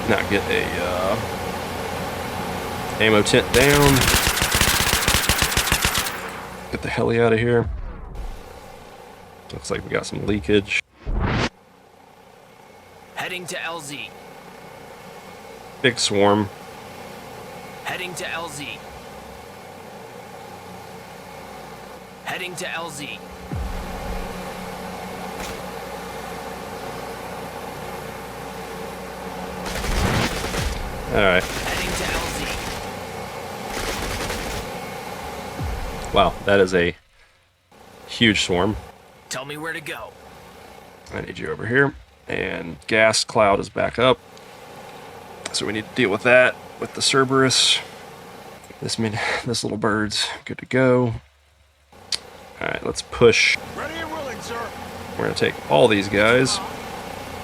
Now get a ammo tent down. Get the heli out of here. Looks like we got some leakage. Heading to LZ. Big swarm. Heading to LZ. Heading to LZ. Alright. Heading to LZ. Wow, that is a huge swarm. Tell me where to go. I need you over here. And gas cloud is back up. So we need to deal with that with the Cerberus. This little bird's good to go. Alright, let's push. Ready and willing, sir. We're going to take all these guys.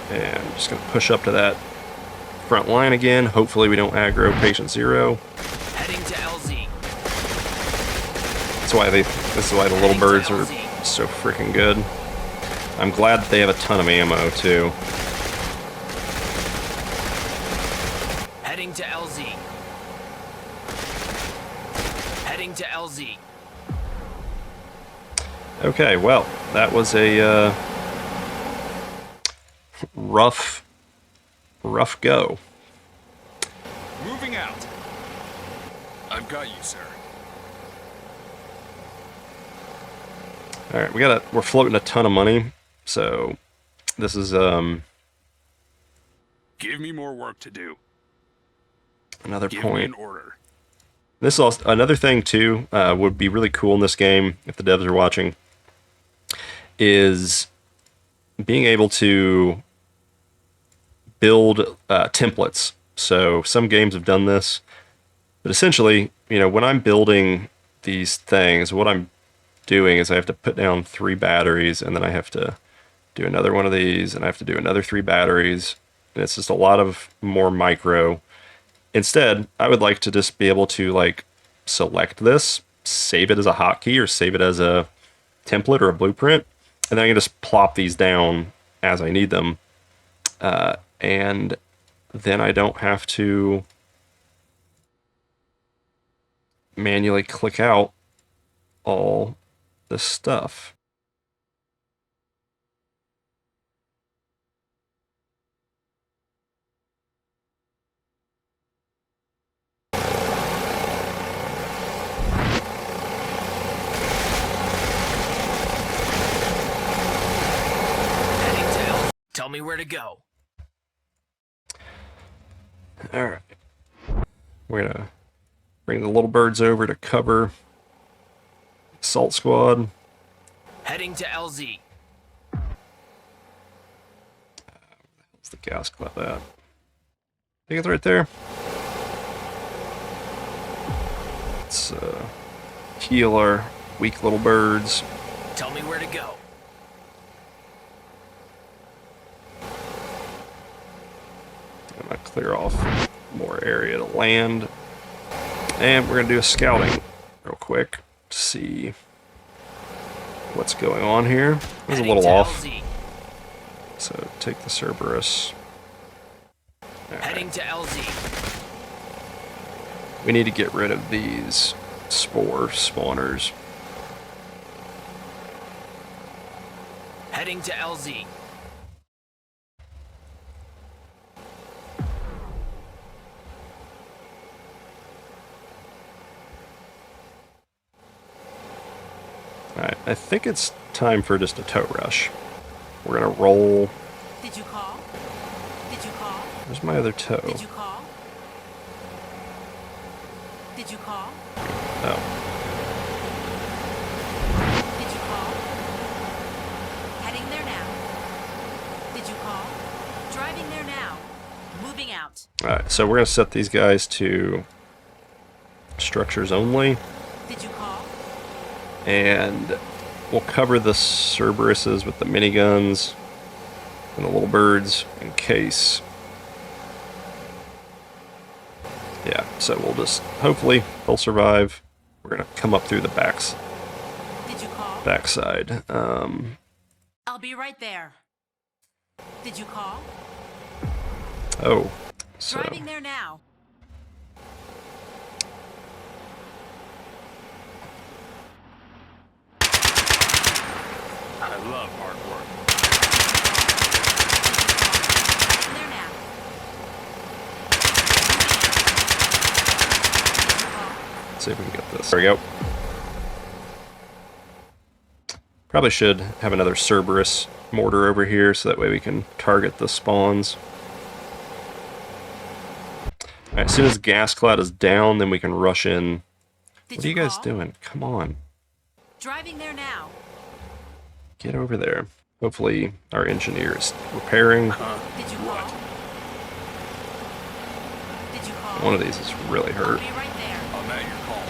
And I'm just going to push up to that front line again. Hopefully we don't aggro patient 0. Heading to LZ. This is why the little birds are so freaking good. I'm glad that they have a ton of ammo too. Heading to LZ. Heading to LZ. Okay, well, that was a rough go. Moving out. I've got you, sir. All right, we're floating a ton of money, so this is Give me more work to do. another Give me point. an order. This is also another thing too. Would be really cool in this game if the devs are watching. Is being able to build templates. So some games have done this, but essentially, you know, when I'm building these things, what I'm doing is I have to put down 3 batteries, and then I have to do another one of these, and I have to do another 3 batteries, and it's just a lot of more micro. Instead, I would like to just be able to like select this, save it as a hotkey, or save it as a template or a blueprint, and then I can just plop these down as I need them, and then I don't have to manually click out all this stuff. Heading to LZ. Tell me where to go. All right. We're going to bring the little birds over to cover Assault Squad. Heading to LZ. What's the gas club at? I think it's right there. Let's heal our weak little birds. Tell me where to go. I'm going to clear off more area to land. And we're going to do a scouting real quick to see what's going on here. It was a Heading little to off. LZ. So take the Cerberus. Heading to LZ. We need to get rid of these spore spawners. Heading to LZ. Alright, I think it's time for just a tow rush. We're gonna roll. Did you call? Did you call? Where's my other tow? Did you call? Did you call? Oh. Did you call? Heading there now. Did you call? Driving there now. Moving out. Alright, so we're gonna set these guys to structures only. Did you call? And we'll cover the Cerberuses with the miniguns and the little birds in case. Yeah, so we'll just, hopefully, they'll survive. We're gonna come up through the Did you call? backside. I'll be right there. Did you call? Oh, so Driving there now. I love hard work. Heading there now. Did you call? let's see if we can get this. There we go. Probably should have another Cerberus mortar over here so that way we can target the spawns. Alright, as soon as gas cloud is down, then we can rush in. Did What are you guys call? doing? Come on. Driving there now. Get over there. Hopefully our engineer is repairing. Did you call? Did you call? One of these is really I'll hurt. be right there. I'm at your call.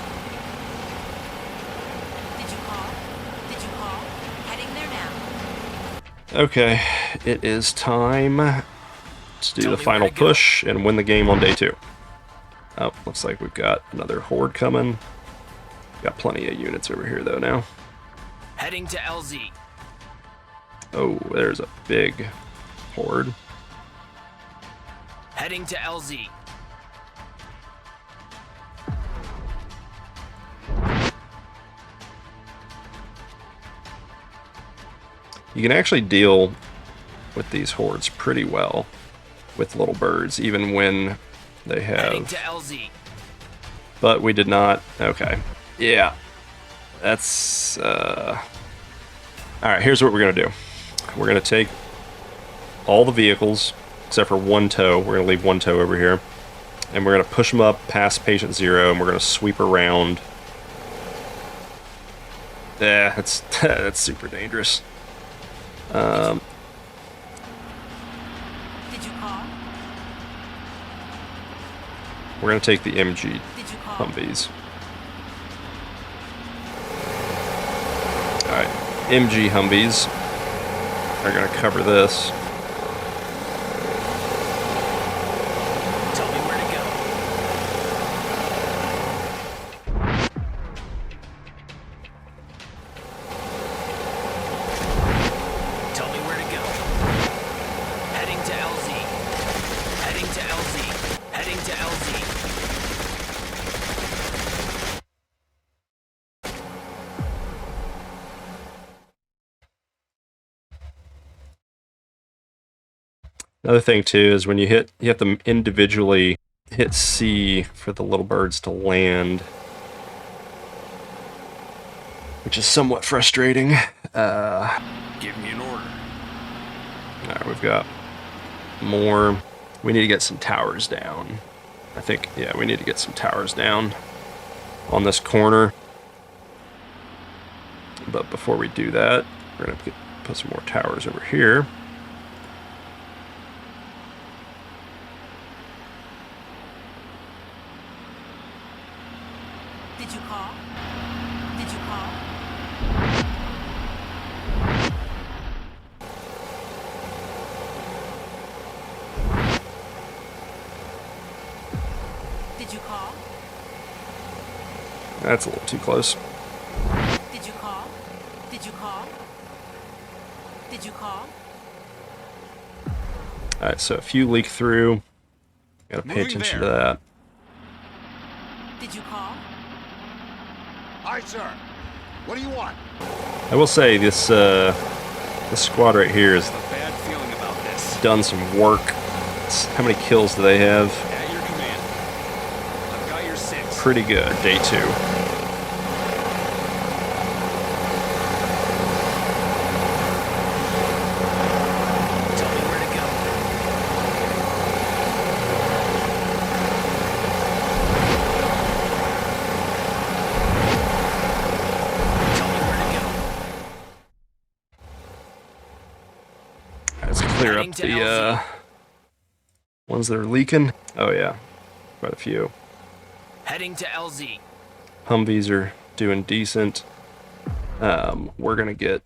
Did you call? Did you call? Heading there now. Okay, it is time to do Tell the me final where to go. push and win the game on day 2. Oh, looks like we've got another horde coming. Got plenty of units over here though now. Heading to LZ. Oh, there's a big horde. Heading to LZ. You can actually deal with these hordes pretty well with little birds, even when they Heading have... to LZ. But we did not... Okay. Yeah. That's... Alright, here's what we're going to do. We're going to take all the vehicles, except for one tow. We're going to leave one tow over here. and we're going to push them up past patient 0, and we're going to sweep around. Yeah, that's super dangerous. Did you call? We're going to take the MG Did you call? Humvees. Alright, MG Humvees are going to cover this. Tell me where to go. Tell me where to go. Heading to LZ. Heading to LZ. Heading to LZ. Another thing too is when you have to individually hit C for the little birds to land, which is somewhat frustrating. Give me an order. Alright, we've got more. We need to get some towers down. I think, yeah, we need to get some towers down on this corner. But before we do that, we're going to put some more towers over here. Did you call? Did you call? Did you call? That's a little too close. Did you call? Did you call? Did you call? Alright, so if you leak through, gotta pay Moving attention there. to that. Did you call? Aye, sir. What do you want? I will say this squad right here has I have a bad feeling about this. done some work. How many kills do they have? At your command. I've got your 6. Pretty good. Day 2. Tell me where to go. Tell me where to go. Let's clear Heading up to the LZ. ones that are leaking. Oh yeah, quite a few. Heading to LZ. Humvees are doing decent. We're gonna get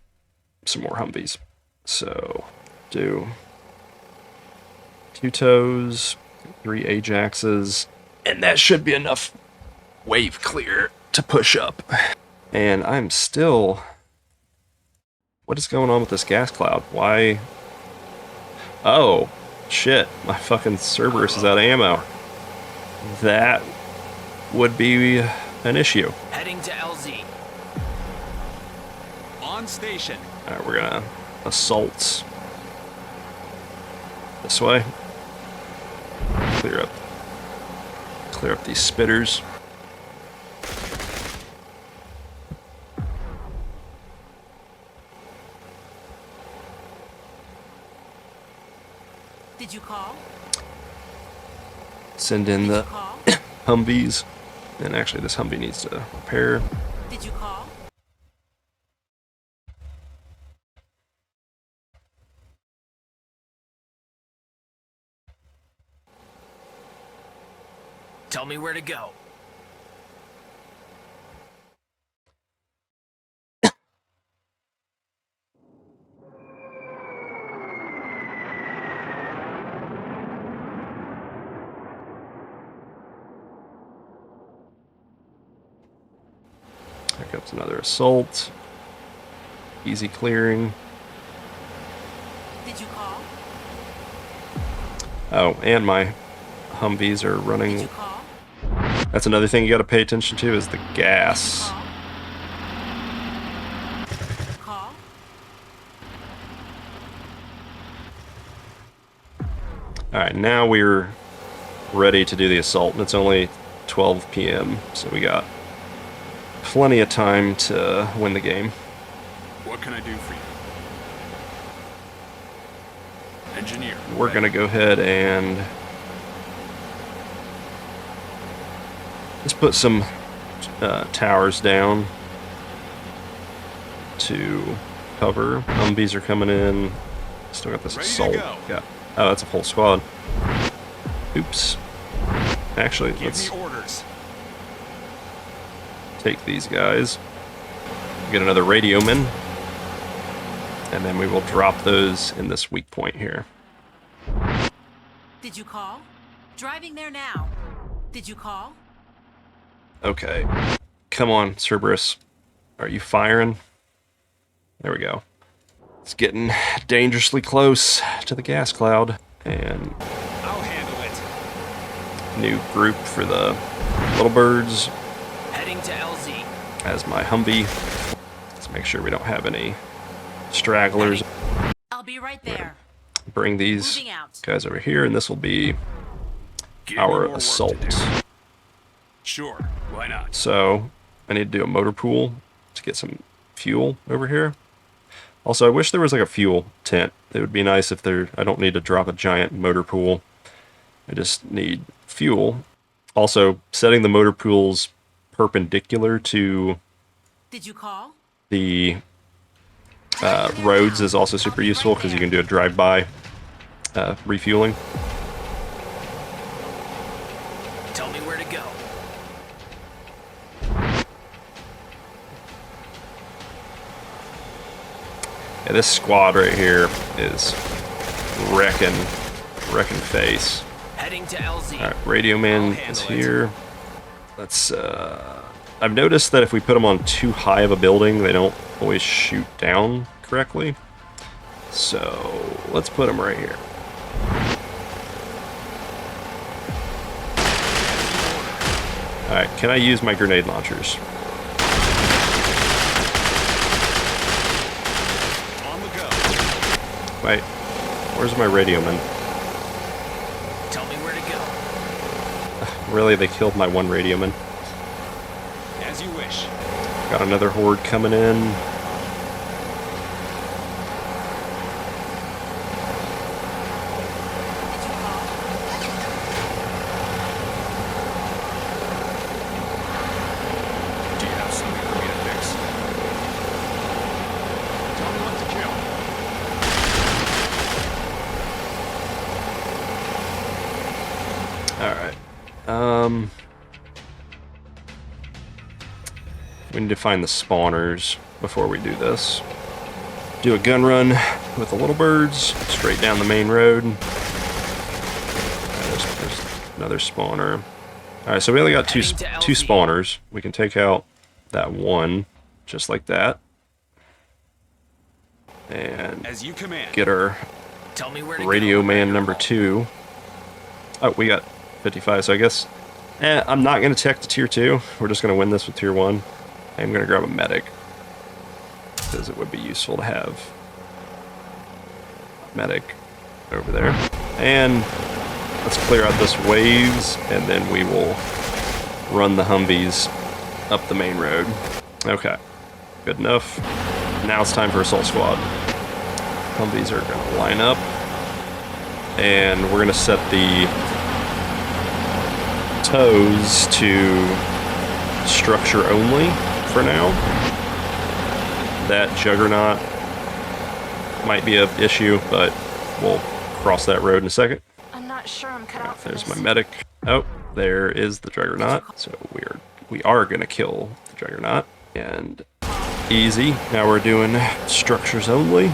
some more Humvees. So do 2 tows, 3 Ajaxes, and that should be enough wave clear to push up. And I'm still... What is going on with this gas cloud? Why? Oh, shit. My fucking Cerberus is out of ammo. That would be an issue. Heading to LZ. On station. Alright, we're gonna assault this way. Clear up these spitters. Did you call? Send in Did you the call? Humvees. And actually, this Humvee needs to repair. Did you call? Tell me where to go. Here comes another assault. Easy clearing. Did you call? Oh, and my Humvees are Did you running. call? That's another thing you gotta pay attention to is the Did you gas. call? Call? Alright, now we're ready to do the assault, and it's only 12 p.m., so we got plenty of time to win the game. What can I do for you? Engineer. We're gonna go ahead and Let's put some towers down to cover. Humvees are coming in. Still got this Ready to assault. go. Yeah. Oh, that's a full squad. Oops. Actually, Give let's me orders. take these guys. Get another radioman. And then we will drop those in this weak point here. Did you call? Driving there now. Did you call? Okay. Come on, Cerberus. Are you firing? There we go. It's getting dangerously close to the gas cloud. And I'll handle it. new group for the little birds Heading to LZ. as my Humvee. Let's make sure we don't have any stragglers. I'll be right there. Bring these Moving out. guys over here, and this will be Give me our more work to assault. do. Sure, why not? So I need to do a motor pool to get some fuel over here. Also, I wish there was like a fuel tent. It would be nice if there. I don't need to drop a giant motor pool. I just need fuel. Also, setting the motor pools perpendicular to Did you call? the roads is also super useful because you can do a drive-by refueling. Tell me where to go. Yeah, this squad right here is wrecking face. Heading to LZ. All right, Radio Man I'll is handle it. here. Let's. I've noticed that if we put them on too high of a building, they don't always shoot down correctly. So let's put them right here. All right, can I use my grenade launchers? On the go. Wait, where's my radio man? Tell me where to go. Really, they killed my one radio man. As you wish. Got another horde coming in. Did you call? Do you have something for me to fix? Tell me what to kill. All right. We need to find the spawners before we do this. Do a gun run with the little birds straight down the main road. There's another spawner. All right, so we only got two Heading to two LZ. spawners. We can take out that one just like that, and As you command. get our Tell me where to Radio go. Man number 2. Oh, we got 55, so I guess I'm not going to tech to tier 2. We're just going to win this with tier 1. I'm going to grab a medic because it would be useful to have a medic over there. And let's clear out this waves, and then we will run the Humvees up the main road. Okay, good enough. Now it's time for Assault Squad. Humvees are going to line up, and we're going to set the toes to structure only for now. That Juggernaut might be an issue, but we'll cross that road in a second. I'm not sure I'm cut out for There's this. my medic. Oh, there is the Juggernaut. So we are gonna kill the Juggernaut, and easy. Now we're doing structures only,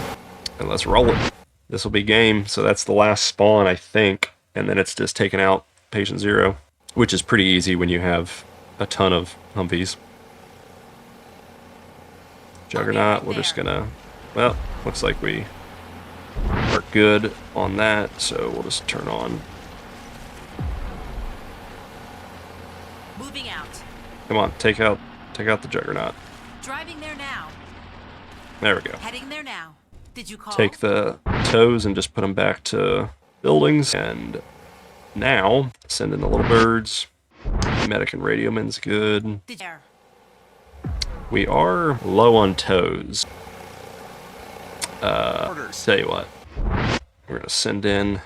and let's roll it. This will be game. So that's the last spawn, I think, and then it's just taking out Patient Zero, which is pretty easy when you have a ton of Humvees. Juggernaut, we're just gonna. Well, looks like we are good on that, so we'll just turn on. Moving out. Come on, take out the Juggernaut. Driving there now. There we go. Heading there now. Did you call? Take the toes and just put them back to buildings. And now, send in the little birds. Medic and Radioman's good. Did you? We are low on toes. Orders. Tell you what. We're going to send in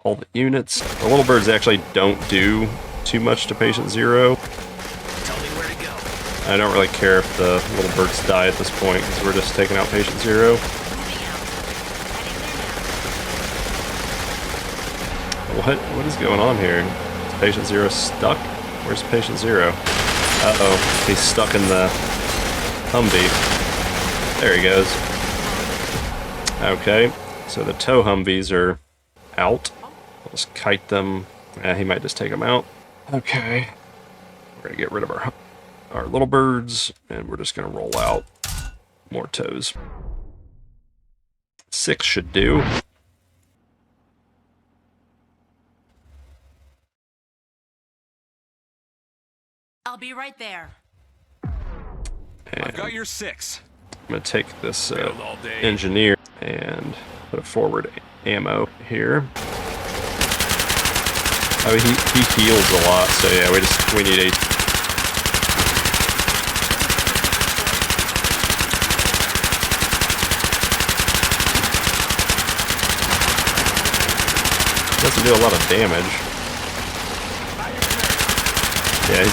all the units. The little birds actually don't do too much to Patient Zero. I don't really care if the little birds die at this point, because we're just taking out Patient Zero. Moving out. Heading there now. What is going on here? Is Patient Zero stuck? Where's Patient Zero? Uh-oh, he's stuck in the Humvee. There he goes. Okay, so the tow Humvees are out. We'll just kite them. He might just take them out. Okay. We're going to get rid of our little birds, and we're just going to roll out more tows. 6 should do. I'll be right there. And I've got your 6. I'm going to take this Build all day. engineer and put a forward ammo here. Oh, he heals a lot, so yeah, we need a... Doesn't do a lot of damage. Yeah,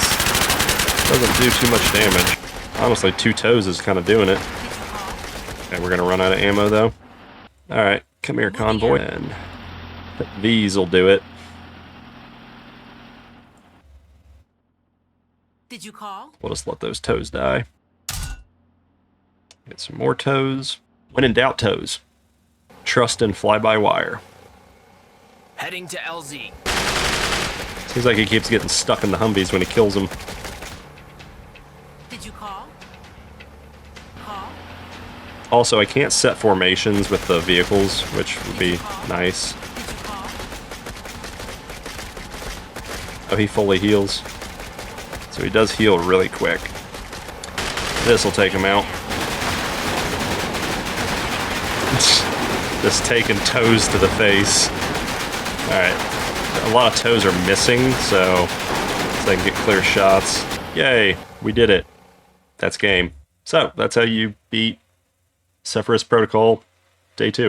doesn't do too much damage. Honestly, 2 toes is kind of doing it. Okay, we're gonna run out of ammo though. Alright, come here, convoy. And these will do it. Did you call? We'll just let those toes die. Get some more toes. When in doubt, toes. Trust and fly-by-wire. Heading to LZ. Seems like he keeps getting stuck in the Humvees when he kills them. Did you call? Call? Also, I can't set formations with the vehicles, which would be nice. Did you call? Oh, he fully heals. So he does heal really quick. This will take him out. Just taking toes to the face. Alright. A lot of toes are missing, so they can get clear shots. Yay, we did it. That's game. So, that's how you beat Cepheus Protocol Day 2.